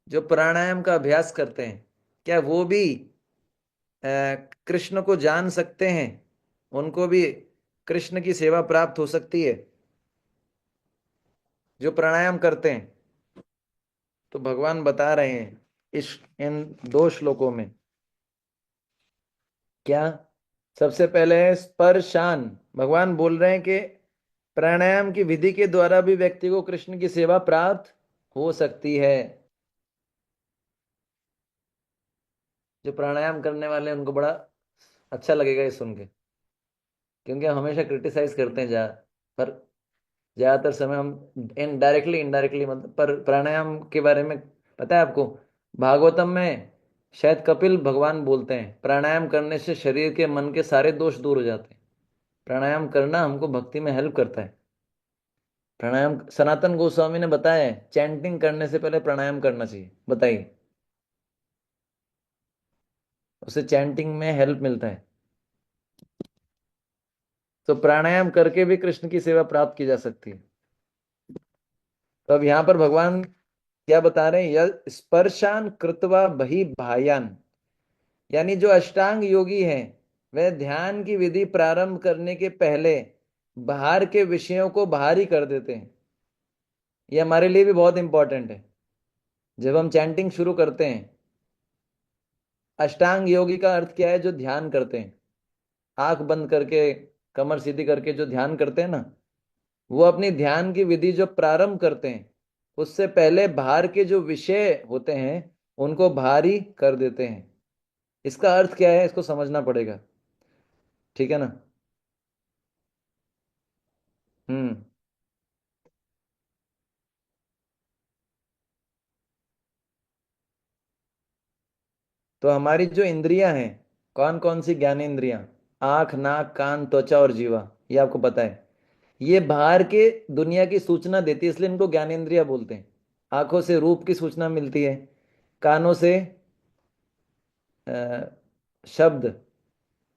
जो प्राणायाम का अभ्यास करते हैं, क्या वो भी अ, कृष्ण को जान सकते हैं? उनको भी कृष्ण की सेवा प्राप्त हो सकती है, जो प्राणायाम करते हैं? तो भगवान बता रहे हैं इस इन दो श्लोकों में क्या। सबसे पहले है स्पर्शान। भगवान बोल रहे हैं कि प्राणायाम की विधि के द्वारा भी व्यक्ति को कृष्ण की सेवा प्राप्त हो सकती है। जो प्राणायाम करने वाले हैं उनको बड़ा अच्छा लगेगा ये सुन के, क्योंकि हम हमेशा क्रिटिसाइज करते हैं जा पर ज्यादातर समय हम इनडायरेक्टली इनडायरेक्टली मतलब पर प्राणायाम के बारे में पता है आपको? भागवतम में शायद कपिल भगवान बोलते हैं प्राणायाम करने से शरीर के मन के सारे दोष दूर हो जाते हैं। प्राणायाम करना हमको भक्ति में हेल्प करता है। प्राणायाम सनातन गोस्वामी ने बताया है चैंटिंग करने से पहले प्राणायाम करना चाहिए। बताइए, उससे चैंटिंग में हेल्प मिलता है। तो प्राणायाम करके भी कृष्ण की सेवा प्राप्त की जा सकती है। तो अब यहाँ पर भगवान क्या बता रहे हैं, यह स्पर्शान कृत्वा बहि भायान, यानी जो अष्टांग योगी हैं वह ध्यान की विधि प्रारंभ करने के पहले बाहर के विषयों को बाहर ही कर देते हैं। ये हमारे लिए भी बहुत इंपॉर्टेंट है। जब हम चैंटिंग शुरू करते हैं, अष्टांग योगी का अर्थ क्या है? जो ध्यान करते हैं, आंख बंद करके कमर सीधी करके जो ध्यान करते हैं ना, वो अपनी ध्यान की विधि जो प्रारंभ करते हैं उससे पहले बाहर के जो विषय होते हैं उनको भारी कर देते हैं। इसका अर्थ क्या है, इसको समझना पड़ेगा। ठीक है ना? हम्म। तो हमारी जो इंद्रियां हैं, कौन कौन सी ज्ञानेंद्रियां? आंख, नाक, कान, त्वचा और जीवा, ये आपको पता है। ये बाहर के दुनिया की सूचना देती है, इसलिए इनको ज्ञानेंद्रिया बोलते हैं। आंखों से रूप की सूचना मिलती है, कानों से शब्द,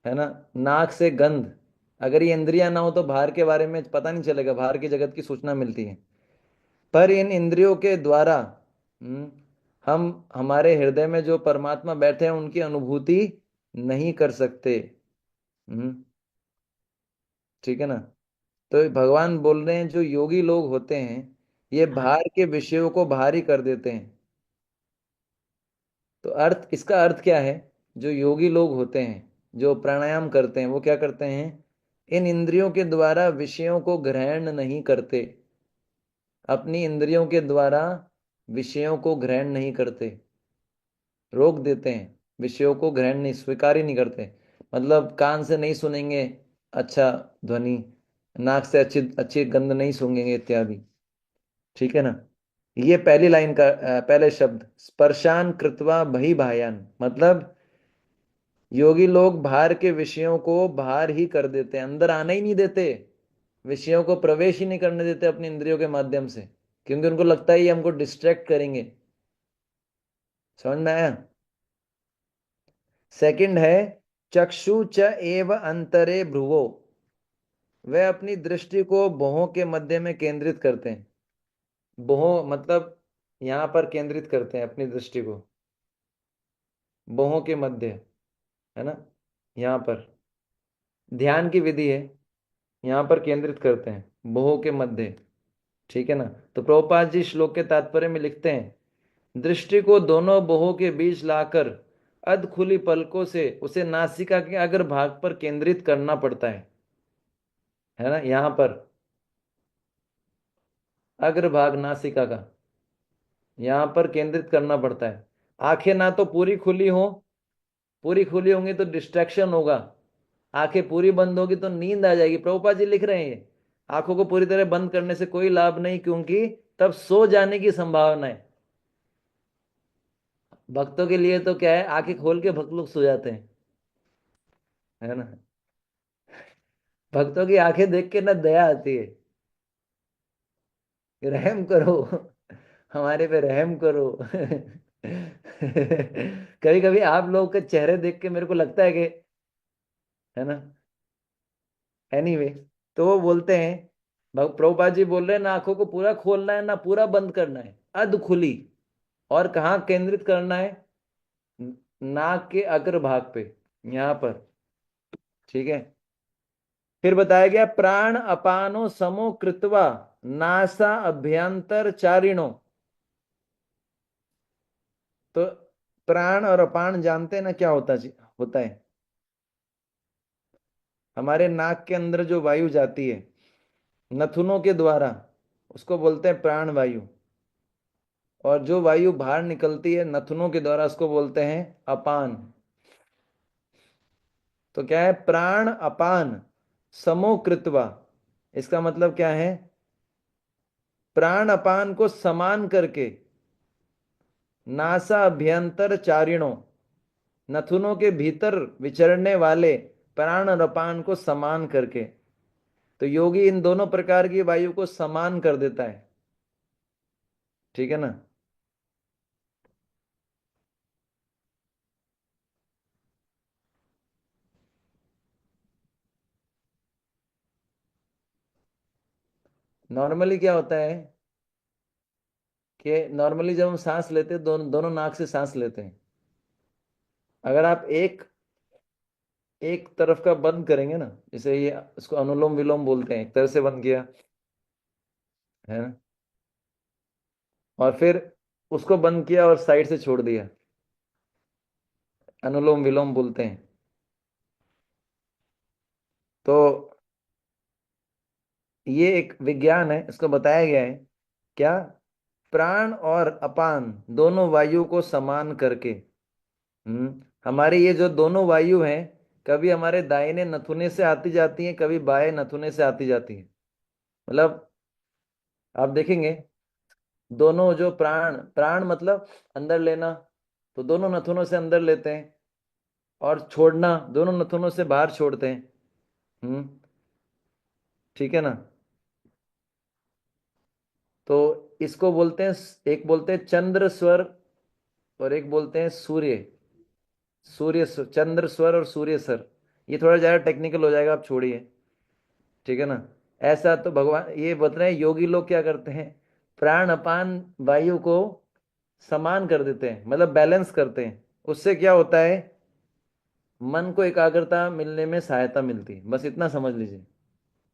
है ना, नाक से गंध। अगर ये इंद्रियां ना हो तो बाहर के बारे में पता नहीं चलेगा, बाहर की जगत की सूचना मिलती है। पर इन इंद्रियों के द्वारा हम हमारे हृदय में जो परमात्मा बैठे हैं उनकी अनुभूति नहीं कर सकते। हम्म। ठीक है ना? तो भगवान बोल रहे हैं जो योगी लोग होते हैं ये बाहर के विषयों को बाहर ही कर देते हैं। तो अर्थ, इसका अर्थ क्या है? जो योगी लोग होते हैं, जो प्राणायाम करते हैं, वो क्या करते हैं? इन इंद्रियों के द्वारा विषयों को ग्रहण नहीं करते। अपनी इंद्रियों के द्वारा विषयों को ग्रहण नहीं करते, रोक देते हैं। विषयों को ग्रहण नहीं, स्वीकार ही नहीं करते। मतलब कान से नहीं सुनेंगे अच्छा ध्वनि, नाक से अच्छी अच्छी गंध नहीं सूंघेंगे इत्यादि। ठीक है ना? ये पहली लाइन का पहले शब्द स्पर्शान कृत्वा बहि भायान, मतलब योगी लोग बाहर के विषयों को बाहर ही कर देते हैं, अंदर आने ही नहीं देते, विषयों को प्रवेश ही नहीं करने देते अपनी इंद्रियों के माध्यम से, क्योंकि उनको लगता है ये हमको डिस्ट्रैक्ट करेंगे। समझ में आया? सेकंड है चक्षु च एव अंतरे भ्रुवो, वे अपनी दृष्टि को भौहों के मध्य में केंद्रित करते हैं। भौहों मतलब यहाँ पर केंद्रित करते हैं अपनी दृष्टि को, भौहों के मध्य, है ना, यहाँ पर ध्यान की विधि है, यहाँ पर केंद्रित करते हैं भौहों के मध्य। ठीक है ना? तो प्रभुपाद जी श्लोक के तात्पर्य में लिखते हैं दृष्टि को दोनों भौहों के बीच लाकर अध खुली पलकों से उसे नासिका के अग्र भाग पर केंद्रित करना पड़ता है ना, यहाँ पर अग्रभाग नासिका का यहाँ पर केंद्रित करना पड़ता है। आंखें ना तो पूरी खुली हो, पूरी खुली होंगी तो डिस्ट्रैक्शन होगा, आंखें पूरी बंद होगी तो नींद आ जाएगी। प्रभुपाद जी लिख रहे हैं ये आंखों को पूरी तरह बंद करने से कोई लाभ नहीं, क्योंकि तब सो जाने की संभावना है। भक्तों के लिए तो क्या है, आंखें खोल के भक्त लोग सो जाते हैं, है ना। भक्तों की आंखें देख के ना दया आती है, रहम करो, हमारे पे रहम करो। कभी कभी आप लोग के चेहरे देख के मेरे को लगता है कि, है ना, एनीवे, तो वो बोलते हैं, प्रभुपाद जी बोल रहे हैं ना आंखों को पूरा खोलना है ना पूरा बंद करना है, अध खुली। और कहाँ केंद्रित करना है? नाक के अग्रभाग पे, यहाँ पर। ठीक है। फिर बताया गया प्राण अपानो समो कृत्वा नासा अभ्यंतर चारिणो। तो प्राण और अपान जानते हैं ना क्या होता है? हमारे नाक के अंदर जो वायु जाती है नथुनों के द्वारा, उसको बोलते हैं प्राण वायु। और जो वायु बाहर निकलती है नथुनों के द्वारा, उसको बोलते हैं अपान। तो क्या है? प्राण अपान समो कृत्वा। इसका मतलब क्या है? प्राण अपान को समान करके, नासा अभ्यंतर चारिणों, नथुनों के भीतर विचरने वाले प्राण और अपान को समान करके। तो योगी इन दोनों प्रकार की वायु को समान कर देता है। ठीक है ना? नॉर्मली क्या होता है कि नॉर्मली जब हम सांस लेते हैं दोनों दोनों नाक से सांस लेते हैं। अगर आप एक एक तरफ का बंद करेंगे ना, जैसे ये इसको अनुलोम विलोम बोलते हैं, एक तरह से बंद किया है ना, और फिर उसको बंद किया और साइड से छोड़ दिया, अनुलोम विलोम बोलते हैं। तो ये एक विज्ञान है, इसको बताया गया है क्या? प्राण और अपान दोनों वायु को समान करके। हमारे ये जो दोनों वायु हैं, कभी हमारे दाहिने नथुने से आती जाती हैं, कभी बाएं नथुने से आती जाती हैं। मतलब आप देखेंगे, दोनों जो प्राण प्राण मतलब अंदर लेना, तो दोनों नथुनों से अंदर लेते हैं, और छोड़ना दोनों नथुनों से बाहर छोड़ते हैं। हम्म। ठीक है ना? तो इसको बोलते हैं, एक बोलते हैं चंद्र स्वर, और एक बोलते हैं सूर्य। चंद्र स्वर और सूर्य स्वर। ये थोड़ा ज्यादा टेक्निकल हो जाएगा, आप छोड़िए। ठीक है ना? ऐसा तो भगवान ये बता रहे हैं, योगी लोग क्या करते हैं, प्राण अपान वायु को समान कर देते हैं, मतलब बैलेंस करते हैं। उससे क्या होता है? मन को एकाग्रता मिलने में सहायता मिलती है, बस इतना समझ लीजिए।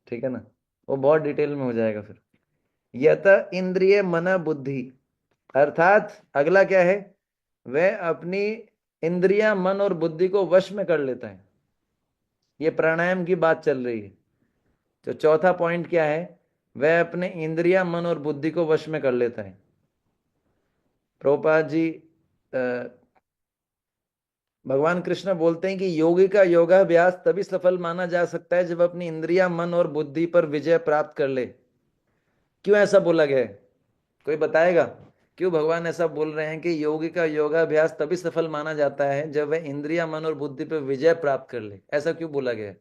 ठीक है ना? वो बहुत डिटेल में हो जाएगा फिर। यत इंद्रिय मन बुद्धि, अर्थात अगला क्या है? वह अपनी इंद्रिया मन और बुद्धि को वश में कर लेता है। ये प्राणायाम की बात चल रही है। तो चौथा पॉइंट क्या है? वह अपने इंद्रिया मन और बुद्धि को वश में कर लेता है। प्रभुपाद जी भगवान कृष्ण बोलते हैं कि योगी का योगाभ्यास तभी सफल माना जा सकता है जब अपनी इंद्रिया मन और बुद्धि पर विजय प्राप्त कर ले। क्यों ऐसा बोला गया है? कोई बताएगा क्यों भगवान ऐसा बोल रहे हैं कि योगी का योगाभ्यास तभी सफल माना जाता है जब वह इंद्रिया मन और बुद्धि पर विजय प्राप्त कर ले? ऐसा क्यों बोला गया है?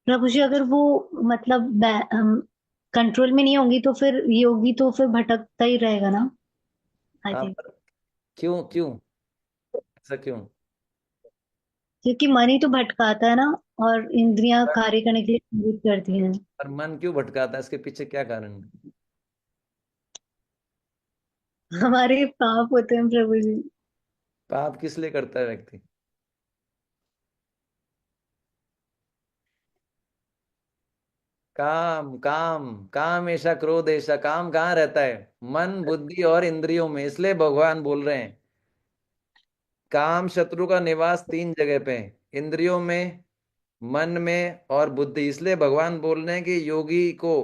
प्रभु जी, अगर वो मतलब कंट्रोल में नहीं होंगी तो फिर योगी तो फिर भटकता ही रहेगा ना, आई हाँ, थिंक। पर क्यों क्यों ऐसा क्यों? क्योंकि मन ही तो भटकाता है ना, और इंद्रियां कार्य करने के लिए प्रेरित करती हैं। पर मन क्यों भटकाता है? इसके पीछे क्या कारण है? हमारे पाप होते हैं प्रभु जी। पाप किस लिए करता है व्यक्ति? काम काम काम ऐसा क्रोध ऐसा, काम कहाँ रहता है? मन बुद्धि और इंद्रियों में। इसलिए भगवान बोल रहे हैं काम शत्रु का निवास तीन जगह पे है, इंद्रियों में, मन में और बुद्धि। इसलिए भगवान बोल रहे हैं कि योगी को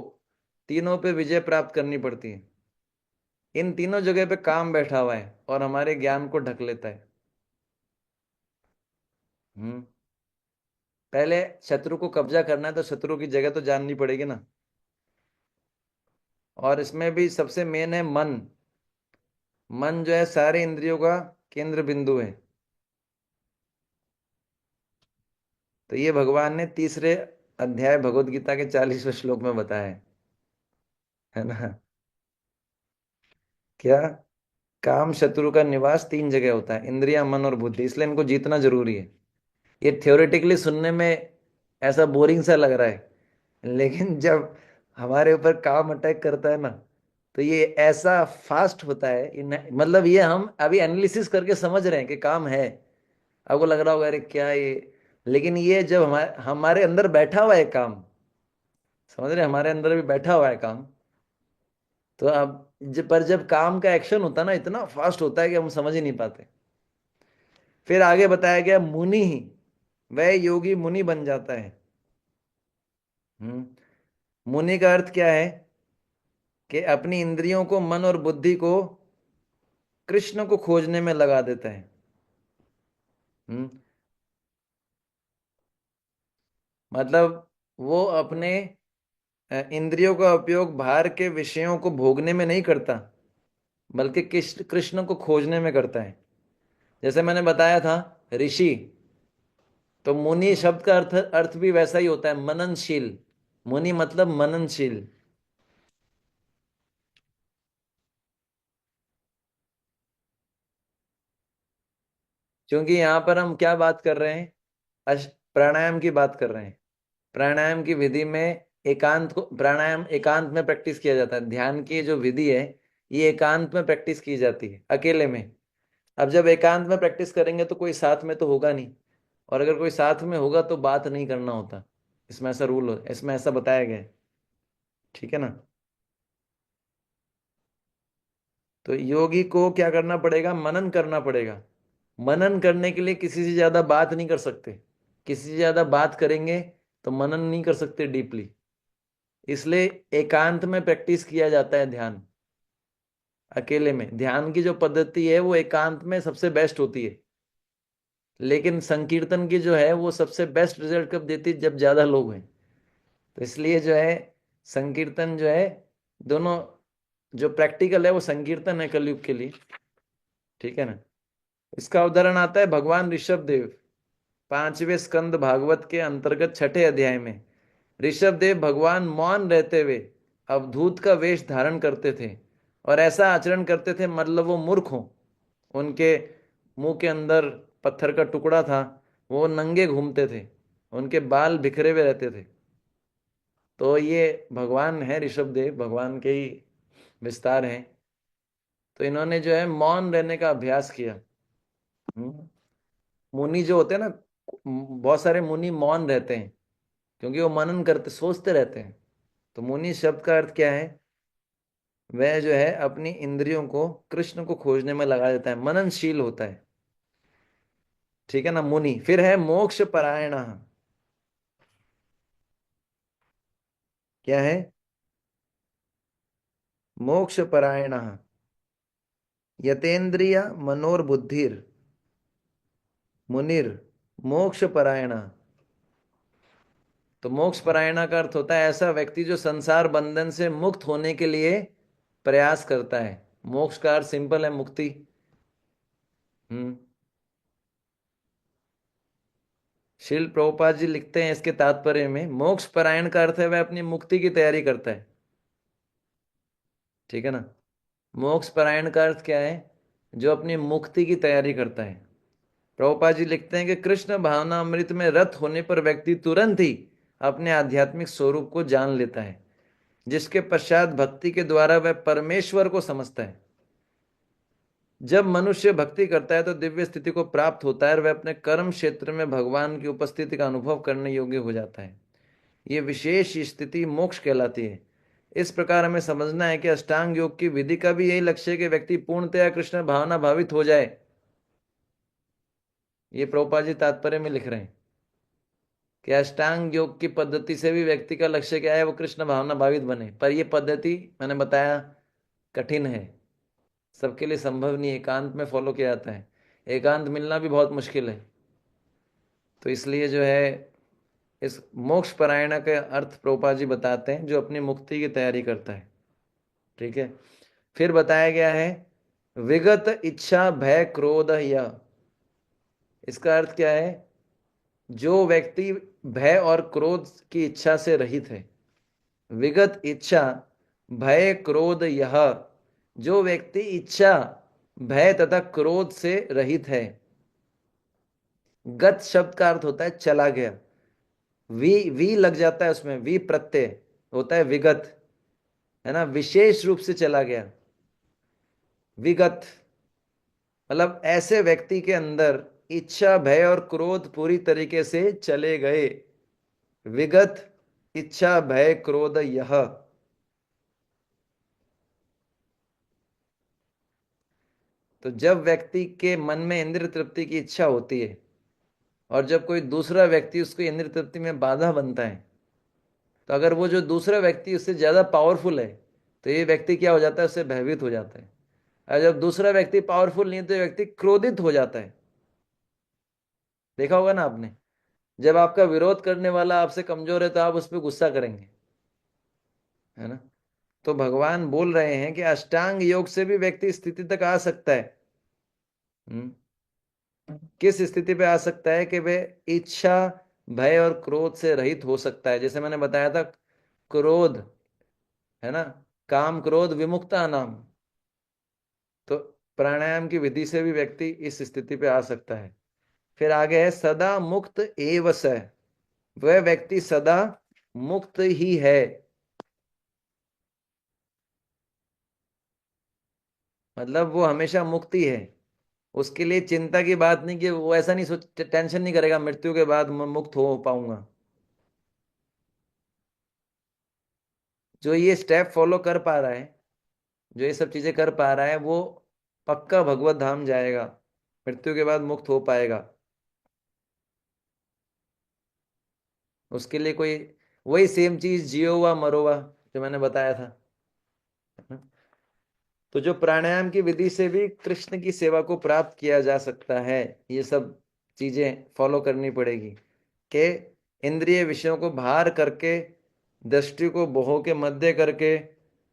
तीनों पे विजय प्राप्त करनी पड़ती है। इन तीनों जगह पे काम बैठा हुआ है और हमारे ज्ञान को ढक लेता है। हम्म। पहले शत्रु को कब्जा करना है तो शत्रु की जगह तो जाननी पड़ेगी ना। और इसमें भी सबसे मेन है मन। मन जो है सारे इंद्रियों का केंद्र बिंदु है। तो ये भगवान ने तीसरे अध्याय भगवत गीता के 40वें श्लोक में बताया है ना? क्या? काम शत्रु का निवास 3 जगह होता है, इंद्रिया, मन और बुद्धि, इसलिए इनको जीतना जरूरी है। ये थ्योरेटिकली सुनने में ऐसा बोरिंग सा लग रहा है, लेकिन जब हमारे ऊपर काम अटैक करता है ना, तो ये ऐसा फास्ट होता है। मतलब ये हम अभी एनालिसिस करके समझ रहे हैं कि काम है, आपको लग रहा होगा अरे क्या ये, लेकिन ये जब हमारे हमारे अंदर बैठा हुआ है काम, समझ रहे हैं? हमारे अंदर भी बैठा हुआ है काम। तो अब पर जब काम का एक्शन होता है ना, इतना फास्ट होता है कि हम समझ ही नहीं पाते। फिर आगे बताया गया मुनि ही, वह योगी मुनि बन जाता है। मुनि का अर्थ क्या है? कि अपनी इंद्रियों को, मन और बुद्धि को कृष्ण को खोजने में लगा देता है। हम्म मतलब वो अपने इंद्रियों का उपयोग बाहर के विषयों को भोगने में नहीं करता, बल्कि कृष्ण कृष्ण को खोजने में करता है। जैसे मैंने बताया था ऋषि, तो मुनि शब्द का अर्थ अर्थ भी वैसा ही होता है, मननशील। मुनि मतलब मननशील। क्योंकि यहां पर हम क्या बात कर रहे हैं? प्राणायाम की बात कर रहे हैं। प्राणायाम की विधि में एकांत को, प्राणायाम एकांत में प्रैक्टिस किया जाता है। ध्यान की जो विधि है, ये एकांत में प्रैक्टिस की जाती है, अकेले में। अब जब एकांत में प्रैक्टिस करेंगे तो कोई साथ में तो होगा नहीं, और अगर कोई साथ में होगा तो बात नहीं करना होता। इसमें ऐसा रूल हो, इसमें ऐसा बताया गया है। ठीक है ना? तो योगी को क्या करना पड़ेगा? मनन करना पड़ेगा। मनन करने के लिए किसी से ज्यादा बात नहीं कर सकते। किसी से ज्यादा बात करेंगे तो मनन नहीं कर सकते डीपली। इसलिए एकांत में प्रैक्टिस किया जाता है ध्यान। अकेले में ध्यान की जो पद्धति है वो एकांत में सबसे बेस्ट होती है। लेकिन संकीर्तन की जो है वो सबसे बेस्ट रिजल्ट कब देती है? जब ज्यादा लोग हैं। तो इसलिए जो है संकीर्तन जो है, दोनों जो प्रैक्टिकल है वो संकीर्तन है कलयुग के लिए। ठीक है ना? इसका उदाहरण आता है भगवान ऋषभ देव, 5वें स्कंद भागवत के अंतर्गत 6ठे अध्याय में। ऋषभ देव भगवान मौन रहते हुए अवधूत का वेश धारण करते थे, और ऐसा आचरण करते थे मतलब वो मूर्ख हो। उनके मुंह के अंदर पत्थर का टुकड़ा था, वो नंगे घूमते थे, उनके बाल बिखरे हुए रहते थे। तो ये भगवान है, ऋषभ देव भगवान के ही विस्तार हैं। तो इन्होंने जो है मौन रहने का अभ्यास किया। हम्म। मुनि जो होते हैं ना, बहुत सारे मुनि मौन रहते हैं, क्योंकि वो मनन करते, सोचते रहते हैं। तो मुनि शब्द का अर्थ क्या है? वह जो है अपनी इंद्रियों को कृष्ण को खोजने में लगा देता है, मननशील होता है। ठीक है ना? मुनि। फिर है मोक्ष परायण। क्या है? मोक्ष परायण, यतेन्द्रिय मनोर्बुद्धिर मुनिर मोक्ष परायण। तो मोक्ष परायण का अर्थ होता है ऐसा व्यक्ति जो संसार बंधन से मुक्त होने के लिए प्रयास करता है। मोक्ष का अर्थ सिंपल है, मुक्ति। हम्म शिल प्रभुपाद जी लिखते हैं इसके तात्पर्य में, मोक्ष परायण का अर्थ है वह अपनी मुक्ति की तैयारी करता है। ठीक है ना? मोक्ष परायण का अर्थ क्या है? जो अपनी मुक्ति की तैयारी करता है। प्रभुपाद जी लिखते हैं कि कृष्ण भावना अमृत में रत होने पर व्यक्ति तुरंत ही अपने आध्यात्मिक स्वरूप को जान लेता है, जिसके पश्चात भक्ति के द्वारा वह परमेश्वर को समझता है। जब मनुष्य भक्ति करता है तो दिव्य स्थिति को प्राप्त होता है और वह अपने कर्म क्षेत्र में भगवान की उपस्थिति का अनुभव करने योग्य हो जाता है। ये विशेष स्थिति मोक्ष कहलाती है। इस प्रकार हमें समझना है कि अष्टांग योग की विधि का भी यही लक्ष्य है कि व्यक्ति पूर्णतया कृष्ण भावना भावित हो जाए। ये प्रभुपाद जी तात्पर्य में लिख रहे हैं कि अष्टांग योग की पद्धति से भी व्यक्ति का लक्ष्य क्या है? वो कृष्ण भावना भावित बने। पर यह पद्धति मैंने बताया कठिन है, सबके लिए संभव नहीं। एकांत में फॉलो किया जाता है, एकांत मिलना भी बहुत मुश्किल है। तो इसलिए जो है इस मोक्ष परायण के अर्थ प्रभुपाद जी बताते हैं, जो अपनी मुक्ति की तैयारी करता है। ठीक है? फिर बताया गया है विगत इच्छा भय क्रोध यह। इसका अर्थ क्या है? जो व्यक्ति भय और क्रोध की इच्छा से रहित है। विगत इच्छा भय क्रोध यह, जो व्यक्ति इच्छा भय तथा क्रोध से रहित है। गत शब्द का अर्थ होता है चला गया। वी लग जाता है उसमें, वी प्रत्यय होता है विगत, है ना, विशेष रूप से चला गया। विगत मतलब ऐसे व्यक्ति के अंदर इच्छा भय और क्रोध पूरी तरीके से चले गए। विगत इच्छा भय क्रोध यह। तो जब व्यक्ति के मन में इंद्रिय तृप्ति की इच्छा होती है और जब कोई दूसरा व्यक्ति उसको इंद्रिय तृप्ति में बाधा बनता है, तो अगर वो जो दूसरा व्यक्ति उससे ज्यादा पावरफुल है तो ये व्यक्ति क्या हो जाता है, उससे भयभीत हो जाता है। और जब दूसरा व्यक्ति पावरफुल नहीं है तो ये व्यक्ति क्रोधित हो जाता है। देखा होगा ना आपने, जब आपका विरोध करने वाला आपसे कमजोर है तो आप उस पर गुस्सा करेंगे, है ना। तो भगवान बोल रहे हैं कि अष्टांग योग से भी व्यक्ति इस स्थिति तक आ सकता है। हम्म, किस स्थिति पे आ सकता है कि वे इच्छा भय और क्रोध से रहित हो सकता है। जैसे मैंने बताया था, क्रोध, है ना, काम क्रोध विमुक्ता नाम। तो प्राणायाम की विधि से भी व्यक्ति इस स्थिति पे आ सकता है। फिर आगे है सदा मुक्त एव स। वह व्यक्ति सदा मुक्त ही है। मतलब वो हमेशा मुक्त ही है। उसके लिए चिंता की बात नहीं, कि वो ऐसा नहीं सोच, टेंशन नहीं करेगा मृत्यु के बाद मैं मुक्त हो पाऊंगा। जो ये स्टेप फॉलो कर पा रहा है, जो ये सब चीजें कर पा रहा है, वो पक्का भगवत धाम जाएगा, मृत्यु के बाद मुक्त हो पाएगा। उसके लिए कोई, वही सेम चीज जियो हुआ मरो हुआ जो मैंने बताया था। तो जो प्राणायाम की विधि से भी कृष्ण की सेवा को प्राप्त किया जा सकता है, ये सब चीजें फॉलो करनी पड़ेगी। कि इंद्रिय विषयों को बाहर करके, दृष्टि को भौहों के मध्य करके,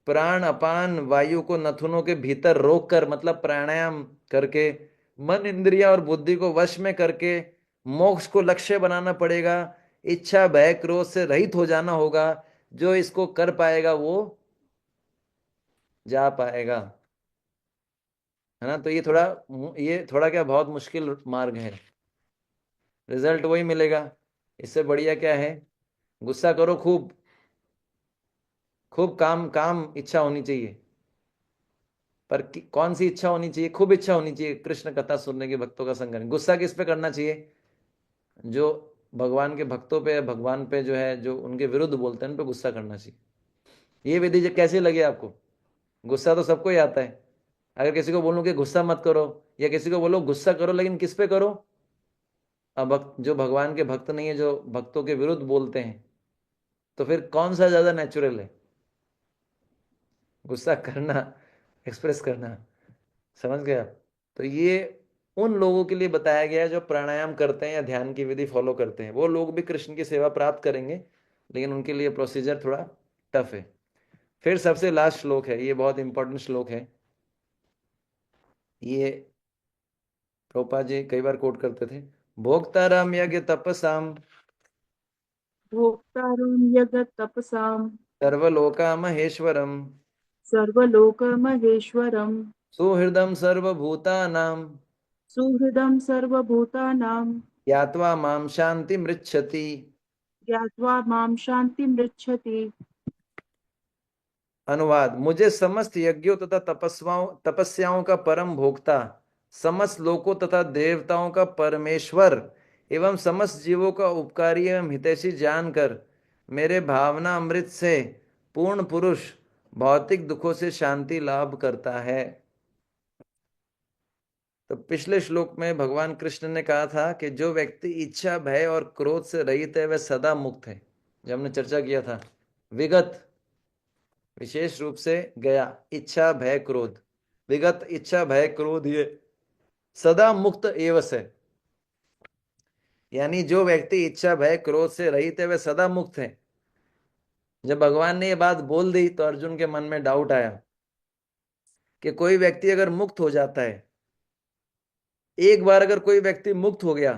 प्राण अपान वायु को नथुनों के भीतर रोक कर, मतलब प्राणायाम करके, मन इंद्रिया और बुद्धि को वश में करके मोक्ष को लक्ष्य बनाना पड़ेगा। इच्छा भय क्रोध से रहित हो जाना होगा। जो इसको कर पाएगा वो जा पाएगा, है ना। तो ये थोड़ा क्या बहुत मुश्किल मार्ग है। रिजल्ट वही मिलेगा। इससे बढ़िया क्या है, गुस्सा करो खूब, खूब काम काम इच्छा होनी चाहिए। पर कौन सी इच्छा होनी चाहिए, खूब इच्छा होनी चाहिए कृष्ण कथा सुनने के, भक्तों का संग करने। गुस्सा किस पे करना चाहिए, जो भगवान के भक्तों पे, भगवान पे जो है, जो उनके विरुद्ध बोलते हैं उन पे गुस्सा करना चाहिए। ये विधि कैसी लगी आपको। गुस्सा तो सबको ही आता है। अगर किसी को बोलूं कि गुस्सा मत करो, या किसी को बोलो गुस्सा करो, लेकिन किस पे करो, अब जो भगवान के भक्त नहीं है, जो भक्तों के विरुद्ध बोलते हैं, तो फिर कौन सा ज्यादा नेचुरल है, गुस्सा करना, एक्सप्रेस करना। समझ गया। तो ये उन लोगों के लिए बताया गया है जो प्राणायाम करते हैं या ध्यान की विधि फॉलो करते हैं। वो लोग भी कृष्ण की सेवा प्राप्त करेंगे, लेकिन उनके लिए प्रोसीजर थोड़ा टफ है। फिर सबसे लास्ट श्लोक है, ये बहुत इंपॉर्टेंट श्लोक है। ये प्रभुपाद जी कई बार कोट करते थे। भोक्ताराम यज्ञ तपसाम भोक्तारं यगतपसां सर्वलोका महेश्वरम सर्वलोकमहेश्वरं सुहृदम सर्वभूतानां सुहृदं सर्वभूतानां ज्ञात्वा माम शांति मृच्छति। ज्ञात्वा मां शान्तिमृच्छति। अनुवाद, मुझे समस्त यज्ञों तथा तपस्याओं का परम भोक्ता, समस्त लोकों तथा देवताओं का परमेश्वर एवं समस्त जीवों का उपकारी एवं हितैषी जानकर मेरे भावना अमृत से पूर्ण पुरुष भौतिक दुखों से शांति लाभ करता है। तो पिछले श्लोक में भगवान कृष्ण ने कहा था कि जो व्यक्ति इच्छा भय और क्रोध से रहित है वह सदा मुक्त है। जो हमने चर्चा किया था, विगत विशेष रूप से गया, इच्छा भय क्रोध, विगत इच्छा भय क्रोध, ये सदा मुक्त एवं है। यानी जो व्यक्ति इच्छा भय क्रोध से रहित है वह सदा मुक्त है। जब भगवान ने ये बात बोल दी तो अर्जुन के मन में डाउट आया कि कोई व्यक्ति अगर मुक्त हो जाता है, एक बार अगर कोई व्यक्ति मुक्त हो गया,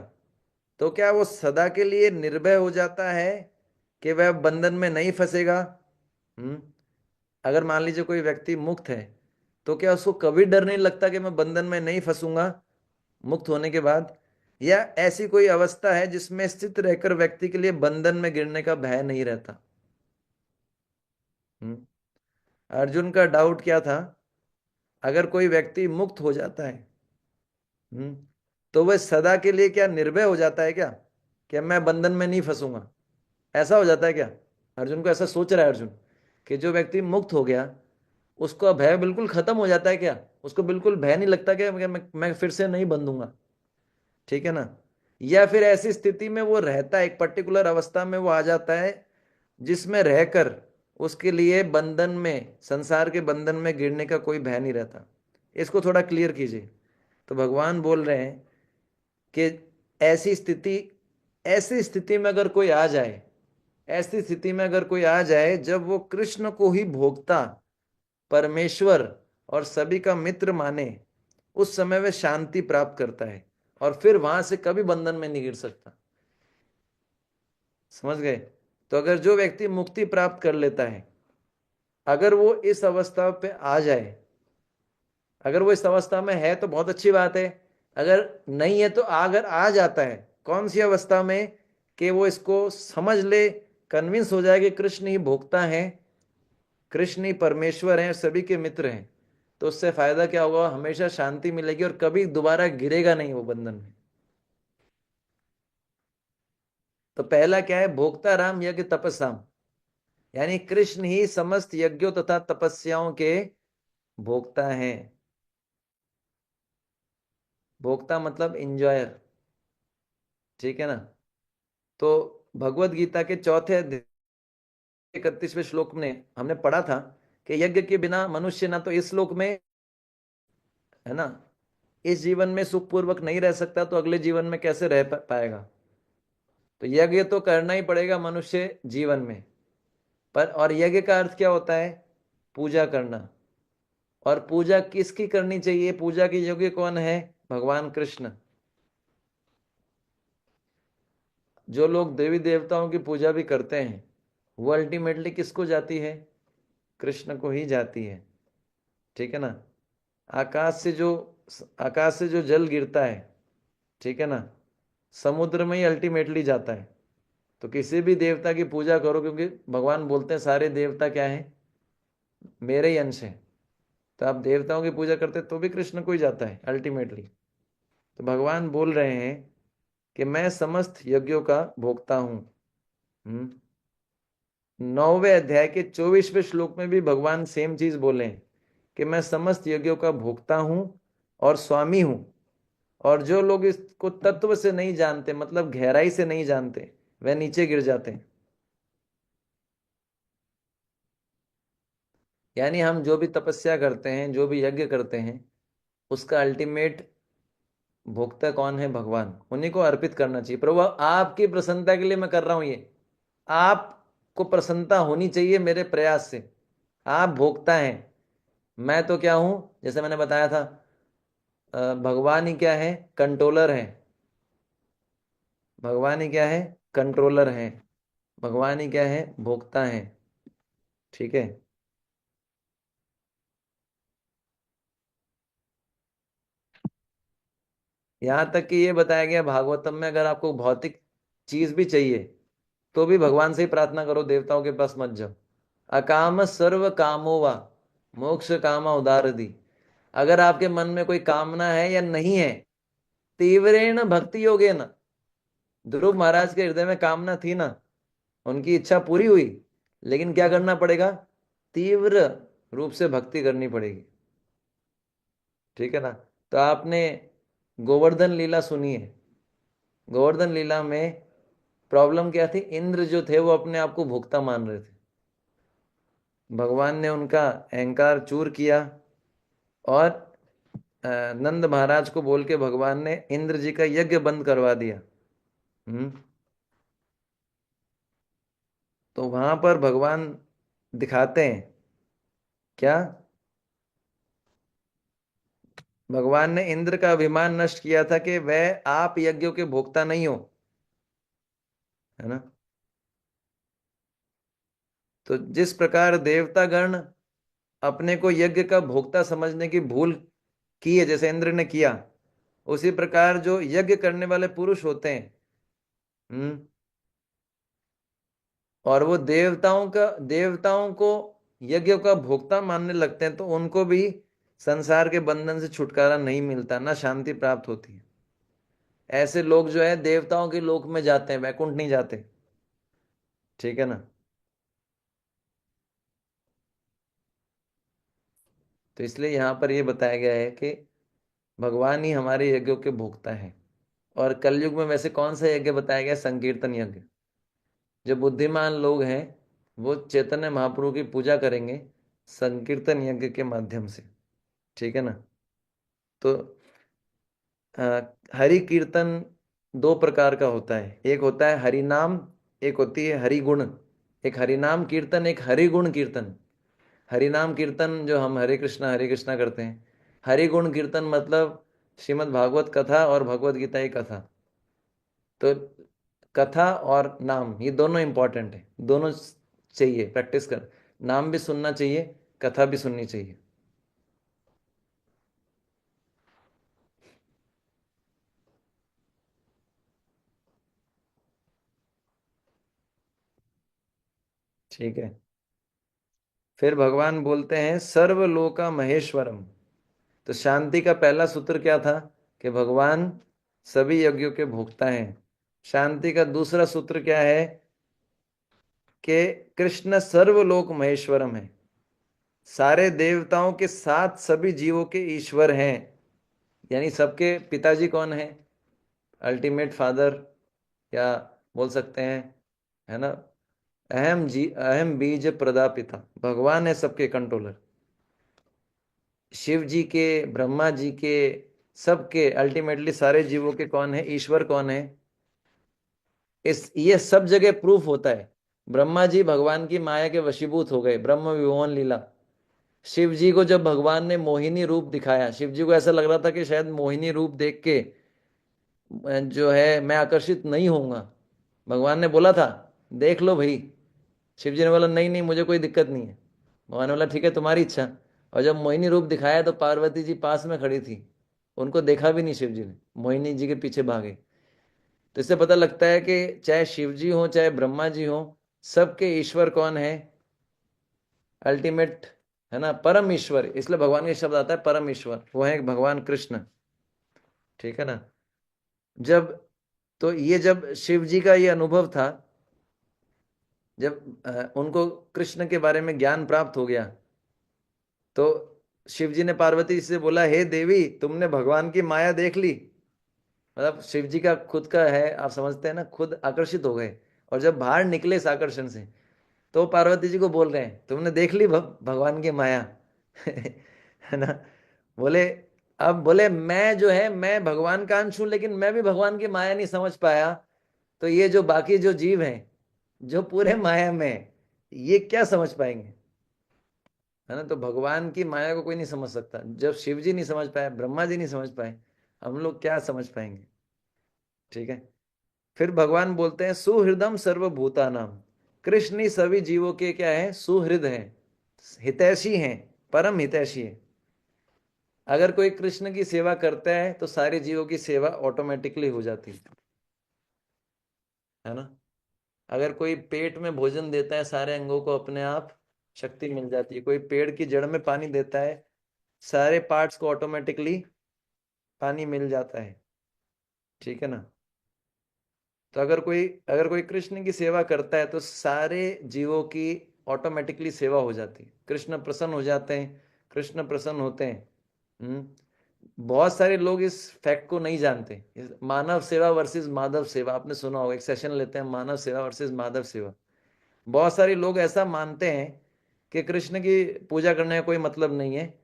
तो क्या वो सदा के लिए निर्भय हो जाता है कि वह बंधन में नहीं फंसेगा। हम्म अगर मान लीजिए कोई व्यक्ति मुक्त है तो क्या उसको कभी डर नहीं लगता कि मैं बंधन में नहीं फंसूंगा मुक्त होने के बाद? या ऐसी कोई अवस्था है जिसमें स्थित रहकर व्यक्ति के लिए बंधन में गिरने का भय नहीं रहता? हम्म। अर्जुन का डाउट क्या था? अगर कोई व्यक्ति मुक्त हो जाता है, हम्म, तो वह सदा के लिए क्या निर्भय हो जाता है क्या कि मैं बंधन में नहीं फंसूंगा? ऐसा हो जाता है क्या? अर्जुन को ऐसा सोच रहा है अर्जुन कि जो व्यक्ति मुक्त हो गया उसका भय बिल्कुल खत्म हो जाता है क्या? उसको बिल्कुल भय नहीं लगता कि मैं फिर से नहीं बंधूंगा, ठीक है ना? या फिर ऐसी स्थिति में वो रहता है, एक पर्टिकुलर अवस्था में वो आ जाता है जिसमें रहकर उसके लिए बंधन में, संसार के बंधन में गिरने का कोई भय नहीं रहता? इसको थोड़ा क्लियर कीजिए। तो भगवान बोल रहे हैं कि ऐसी स्थिति, ऐसी स्थिति में अगर कोई आ जाए, ऐसी स्थिति में अगर कोई आ जाए जब वो कृष्ण को ही भोक्ता, परमेश्वर और सभी का मित्र माने, उस समय वह शांति प्राप्त करता है और फिर वहां से कभी बंधन में नहीं गिर सकता। समझ गए? तो अगर जो व्यक्ति मुक्ति प्राप्त कर लेता है, अगर वो इस अवस्था पे आ जाए, अगर वो इस अवस्था में है तो बहुत अच्छी बात है। अगर नहीं है तो अगर आ जाता है, कौन सी अवस्था में? कि वो इसको समझ ले, कन्विंस हो जाए कि कृष्ण ही भोक्ता है, कृष्ण ही परमेश्वर हैं, सभी के मित्र हैं, तो उससे फायदा क्या होगा? हमेशा शांति मिलेगी और कभी दोबारा गिरेगा नहीं वो बंधन में। तो पहला क्या है? भोक्ता राम यज्ञ तपस्याम, यानी कृष्ण ही समस्त यज्ञों तथा तपस्याओं के भोक्ता हैं। भोक्ता मतलब इंजॉयर, ठीक है ना? तो भगवत गीता के चौथे अध्याय 31वें श्लोक में हमने पढ़ा था कि यज्ञ के बिना मनुष्य ना तो इस श्लोक में, है ना, इस जीवन में सुखपूर्वक नहीं रह सकता, तो अगले जीवन में कैसे रह पाएगा? तो यज्ञ तो करना ही पड़ेगा मनुष्य जीवन में। पर और यज्ञ का अर्थ क्या होता है? पूजा करना। और पूजा किसकी करनी चाहिए? पूजा के योग्य कौन है? भगवान कृष्ण। जो लोग देवी देवताओं की पूजा भी करते हैं वो अल्टीमेटली किसको जाती है? कृष्ण को ही जाती है, ठीक है ना? आकाश से जो आकाश से जो जल गिरता है, ठीक है ना, समुद्र में ही अल्टीमेटली जाता है। तो किसी भी देवता की पूजा करो, क्योंकि भगवान बोलते हैं सारे देवता क्या है? मेरे ही अंश है। तो आप देवताओं की पूजा करते तो भी कृष्ण को ही जाता है अल्टीमेटली। तो भगवान बोल रहे हैं कि मैं समस्त यज्ञों का भोक्ता हूं। 9वें अध्याय के 24वें श्लोक में भी भगवान सेम चीज बोले हैं कि मैं समस्त यज्ञों का भोक्ता हूं और स्वामी हूं। और जो लोग इसको तत्व से नहीं जानते, मतलब गहराई से नहीं जानते, वह नीचे गिर जाते हैं। यानी हम जो भी तपस्या करते हैं, जो भी यज्ञ करते हैं, उसका अल्टीमेट भोक्ता कौन है? भगवान। उन्हीं को अर्पित करना चाहिए। प्रभु आपकी प्रसन्नता के लिए मैं कर रहा हूं ये, आपको प्रसन्नता होनी चाहिए मेरे प्रयास से। आप भोक्ता हैं, मैं तो क्या हूं? जैसे मैंने बताया था, भगवान ही क्या है? कंट्रोलर है। भगवान ही क्या है? कंट्रोलर है। भगवान ही क्या है? भोक्ता है, ठीक है? यहां तक कि ये बताया गया भागवतम में, अगर आपको भौतिक चीज भी चाहिए तो भी भगवान से ही प्रार्थना करो, देवताओं के पास मत जाओ। अकाम सर्व कामो वा मोक्ष कामा उदार दी। अगर आपके मन में कोई कामना है या नहीं है, तीव्रेण भक्ति योगे न, ध्रुव महाराज के हृदय में कामना थी ना, उनकी इच्छा पूरी हुई, लेकिन क्या करना पड़ेगा? तीव्र रूप से भक्ति करनी पड़ेगी, ठीक है ना? तो आपने गोवर्धन लीला सुनी है। गोवर्धन लीला में प्रॉब्लम क्या थी? इंद्र जो थे वो अपने आप को भोक्ता मान रहे थे। भगवान ने उनका अहंकार चूर किया और नंद महाराज को बोल के भगवान ने इंद्र जी का यज्ञ बंद करवा दिया। हम्म। तो वहां पर भगवान दिखाते हैं क्या? भगवान ने इंद्र का अभिमान नष्ट किया था कि वह आप यज्ञों के भोक्ता नहीं हो, है ना? तो जिस प्रकार देवतागण अपने को यज्ञ का भोक्ता समझने की भूल की है, जैसे इंद्र ने किया, उसी प्रकार जो यज्ञ करने वाले पुरुष होते हैं, और वो देवताओं को यज्ञ का भोक्ता मानने लगते हैं, तो उनको भी संसार के बंधन से छुटकारा नहीं मिलता, ना शांति प्राप्त होती है। ऐसे लोग जो है देवताओं के लोक में जाते हैं, वैकुंठ नहीं जाते। ठीक है ना। तो इसलिए यहां पर यह बताया गया है कि भगवान ही हमारे यज्ञों के भोक्ता हैं। और कलयुग में वैसे कौन सा यज्ञ बताया गया? संकीर्तन यज्ञ। जो बुद्धिमान लोग हैं वो चैतन्य महाप्रभु की पूजा करेंगे संकीर्तन यज्ञ के माध्यम से। ठीक है ना। तो हरि कीर्तन दो प्रकार का होता है, एक होता है हरि नाम, एक होती है हरि गुण। एक हरि नाम कीर्तन, एक हरि गुण कीर्तन। हरि नाम कीर्तन जो हम हरे कृष्णा करते हैं। हरि गुण कीर्तन मतलब श्रीमद् भागवत कथा और भगवत गीता की कथा। तो कथा और नाम ये दोनों इंपॉर्टेंट है, दोनों चाहिए प्रैक्टिस कर। नाम भी सुनना चाहिए, कथा भी सुननी चाहिए। ठीक है। फिर भगवान बोलते हैं सर्वलोका महेश्वरम। तो शांति का पहला सूत्र क्या था? कि भगवान सभी यज्ञों के भोक्ता हैं। शांति का दूसरा सूत्र क्या है? कि कृष्ण सर्वलोक महेश्वरम है, सारे देवताओं के साथ सभी जीवों के ईश्वर हैं। यानी सबके पिताजी कौन है? अल्टीमेट फादर, या बोल सकते हैं, है ना, अहम बीज प्रदापिता, भगवान है सबके कंट्रोलर। शिव जी के, ब्रह्मा जी के, सबके अल्टीमेटली सारे जीवों के कौन है? ईश्वर कौन है? ये सब जगह प्रूफ होता है। ब्रह्मा जी भगवान की माया के वशीभूत हो गए, ब्रह्म विमोहन लीला। शिव जी को जब भगवान ने मोहिनी रूप दिखाया, शिव जी को ऐसा लग रहा था कि शायद मोहिनी रूप देख के जो है मैं आकर्षित नहीं होऊंगा। भगवान ने बोला था देख लो भाई। शिव जी ने बोला नहीं नहीं, मुझे कोई दिक्कत नहीं है। भगवान ने बोला ठीक है, तुम्हारी इच्छा। और जब मोहिनी रूप दिखाया तो पार्वती जी पास में खड़ी थी, उनको देखा भी नहीं शिव जी ने, मोहिनी जी के पीछे भागे। तो इससे पता लगता है कि चाहे शिव जी हो चाहे ब्रह्मा जी हो, सबके ईश्वर कौन है? अल्टीमेट, है ना, परम ईश्वर। इसलिए भगवान का शब्द आता है परम ईश्वर, वो है भगवान कृष्ण। ठीक है ना। जब तो ये जब शिव जी का ये अनुभव था, जब उनको कृष्ण के बारे में ज्ञान प्राप्त हो गया, तो शिव जी ने पार्वती जी से बोला हे देवी, तुमने भगवान की माया देख ली। मतलब शिव जी का खुद का है, आप समझते हैं ना, खुद आकर्षित हो गए। और जब बाहर निकले इस आकर्षण से, तो पार्वती जी को बोल रहे हैं तुमने देख ली भगवान की माया। है ना। बोले, अब बोले मैं जो है मैं भगवान का अंश हूं, लेकिन मैं भी भगवान की माया नहीं समझ पाया। तो ये जो बाकी जो जीव हैं जो पूरे माया में हैं, ये क्या समझ पाएंगे? है ना। तो भगवान की माया को कोई नहीं समझ सकता। जब शिव जी नहीं समझ पाए, ब्रह्मा जी नहीं समझ पाए, हम लोग क्या समझ पाएंगे? ठीक है। फिर भगवान बोलते हैं सुहृदम सर्वभूतानाम। कृष्ण ही सभी जीवों के क्या है? सुहृद हैं, हितैषी हैं, परम हितैषी है। अगर कोई कृष्ण की सेवा करता है तो सारे जीवों की सेवा ऑटोमेटिकली हो जाती है ना। अगर कोई पेट में भोजन देता है, सारे अंगों को अपने आप शक्ति मिल जाती है। कोई पेड़ की जड़ में पानी देता है, सारे पार्ट्स को ऑटोमेटिकली पानी मिल जाता है। ठीक है ना। तो अगर कोई कृष्ण की सेवा करता है तो सारे जीवों की ऑटोमेटिकली सेवा हो जाती है। कृष्ण प्रसन्न हो जाते हैं, कृष्ण प्रसन्न होते हैं। बहुत सारे लोग इस फैक्ट को नहीं जानते। मानव सेवा वर्सेस माधव सेवा, आपने सुना होगा, एक सेशन लेते हैं मानव सेवा वर्सेस माधव सेवा। बहुत सारे लोग ऐसा मानते हैं कि कृष्ण की पूजा करने का कोई मतलब नहीं है,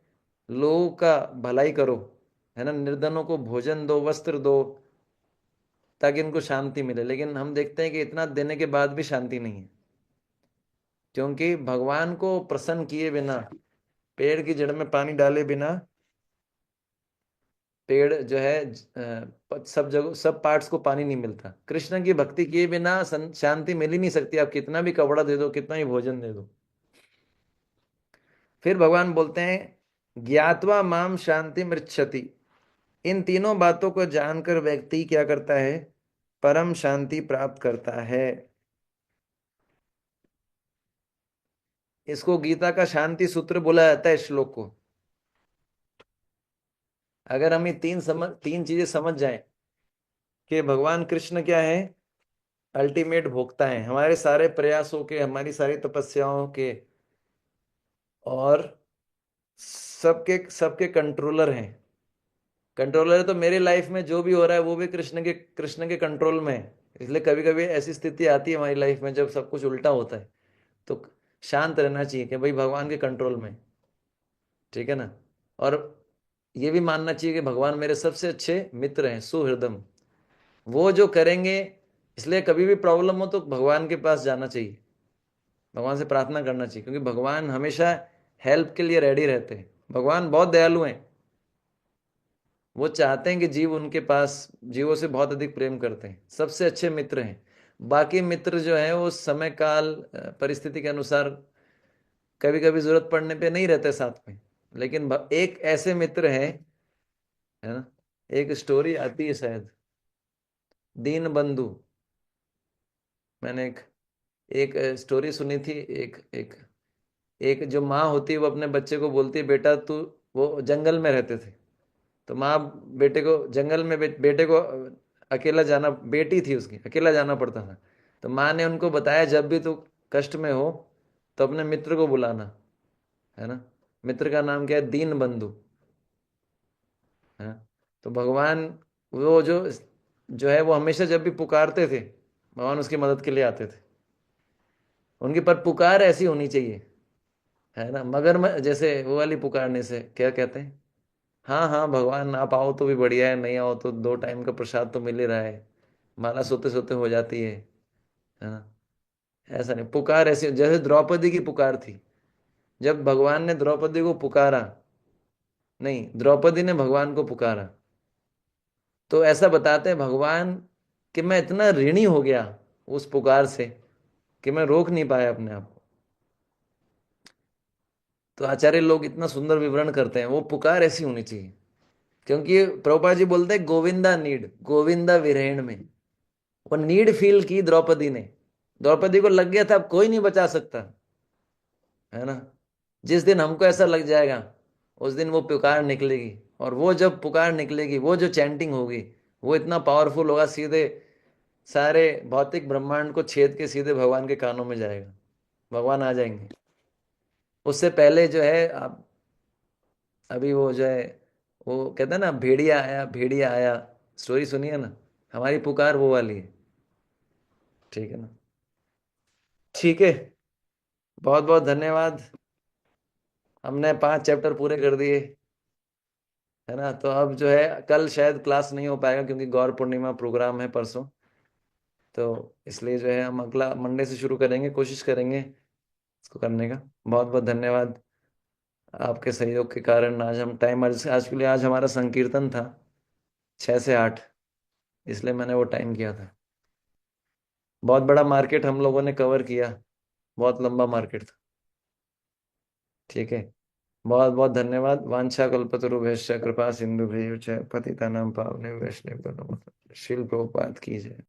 लोगों का भलाई करो, है ना, निर्धनों को भोजन दो, वस्त्र दो, ताकि उनको शांति मिले। लेकिन हम देखते हैं कि इतना देने के बाद भी शांति नहीं है, क्योंकि भगवान को प्रसन्न किए बिना, पेड़ की जड़ में पानी डाले बिना पेड़ जो है सब जगह सब पार्ट्स को पानी नहीं मिलता। कृष्ण की भक्ति किए बिना शांति मिल ही नहीं सकती, आप कितना भी कपड़ा दे दो, कितना भी भोजन दे दो। फिर भगवान बोलते हैं ज्ञात्वा माम शांति मृच्छति। इन तीनों बातों को जानकर व्यक्ति क्या करता है, परम शांति प्राप्त करता है। इसको गीता का शांति सूत्र बोला जाता है, श्लोक को। अगर हम ये तीन चीजें समझ जाएं कि भगवान कृष्ण क्या है, अल्टीमेट भोक्ता है हमारे सारे प्रयासों के, हमारी सारी तपस्याओं के, और सबके सबके कंट्रोलर हैं। कंट्रोलर है तो मेरी लाइफ में जो भी हो रहा है वो भी कृष्ण के कंट्रोल में है। इसलिए कभी कभी ऐसी स्थिति आती है हमारी लाइफ में जब सब कुछ उल्टा होता है, तो शांत रहना चाहिए कि भाई भगवान के कंट्रोल में। ठीक है ना। और ये भी मानना चाहिए कि भगवान मेरे सबसे अच्छे मित्र हैं, सुहृदम। वो जो करेंगे, इसलिए कभी भी प्रॉब्लम हो तो भगवान के पास जाना चाहिए, भगवान से प्रार्थना करना चाहिए, क्योंकि भगवान हमेशा हेल्प के लिए रेडी रहते हैं। भगवान बहुत दयालु हैं। वो चाहते हैं कि जीव उनके पास, जीवों से बहुत अधिक प्रेम करते हैं, सबसे अच्छे मित्र हैं। बाकी मित्र जो है वो समय काल परिस्थिति के अनुसार कभी कभी जरूरत पड़ने पे नहीं रहते साथ में। लेकिन एक ऐसे मित्र हैं, है ना। एक स्टोरी आती है शायद, दीन बंधु। मैंने एक स्टोरी सुनी थी। एक एक एक जो माँ होती है वो अपने बच्चे को बोलती है, बेटा तू, वो जंगल में रहते थे, तो माँ बेटे को जंगल में बेटे को अकेला जाना, बेटी थी उसकी, अकेला जाना पड़ता था। तो माँ ने उनको बताया जब भी तू कष्ट में हो तो अपने मित्र को बुलाना, है ना। मित्र का नाम क्या है, दीन बंधु, है। तो भगवान, वो जो है वो हमेशा जब भी पुकारते थे, भगवान उसकी मदद के लिए आते थे। उनकी पर पुकार ऐसी होनी चाहिए, है ना। मगर जैसे वो वाली पुकारने से क्या कहते हैं, हाँ हाँ भगवान आप आओ तो भी बढ़िया है, नहीं आओ तो 2 टाइम का प्रसाद तो मिल ही रहा है, माला सोते सोते हो जाती है ना। ऐसा नहीं, पुकार ऐसी जैसे द्रौपदी की पुकार थी। जब भगवान ने द्रौपदी को पुकारा, नहीं, द्रौपदी ने भगवान को पुकारा, तो ऐसा बताते हैं भगवान कि मैं इतना ऋणी हो गया उस पुकार से कि मैं रोक नहीं पाया अपने आप को। तो आचार्य लोग इतना सुंदर विवरण करते हैं, वो पुकार ऐसी होनी चाहिए। क्योंकि प्रभुपाद जी बोलते हैं गोविंदा नीड, गोविंदा विरहण में। वो नीड फील की द्रौपदी ने। द्रौपदी को लग गया था अब कोई नहीं बचा सकता, है ना। जिस दिन हमको ऐसा लग जाएगा उस दिन वो पुकार निकलेगी, और वो जब पुकार निकलेगी, वो जो चैंटिंग होगी, वो इतना पावरफुल होगा, सीधे सारे भौतिक ब्रह्मांड को छेद के सीधे भगवान के कानों में जाएगा, भगवान आ जाएंगे। उससे पहले जो है आप, अभी वो जो है, वो कहते हैं ना भेड़िया आया भेड़िया आया, स्टोरी सुनिए ना। हमारी पुकार वो वाली है। ठीक है ना। ठीक है, बहुत बहुत धन्यवाद। हमने 5 चैप्टर पूरे कर दिए, है ना। तो अब जो है कल शायद क्लास नहीं हो पाएगा क्योंकि गौर पूर्णिमा प्रोग्राम है परसों। तो इसलिए जो है हम अगला मंडे से शुरू करेंगे, कोशिश करेंगे इसको करने का। बहुत बहुत धन्यवाद आपके सहयोग के कारण। आज हम टाइम, आज के लिए, आज हमारा संकीर्तन था 6 से 8, इसलिए मैंने वो टाइम किया था। बहुत बड़ा मार्केट हम लोगों ने कवर किया, बहुत लंबा मार्केट था। ठीक है, बहुत बहुत धन्यवाद। वांछा कल्पतरुभ्यश्च कृपा सिंधुभ्यश्च पतितानां पावनेभ्यो वैष्णवेभ्यो नमः। श्रील प्रभुपाद की जय।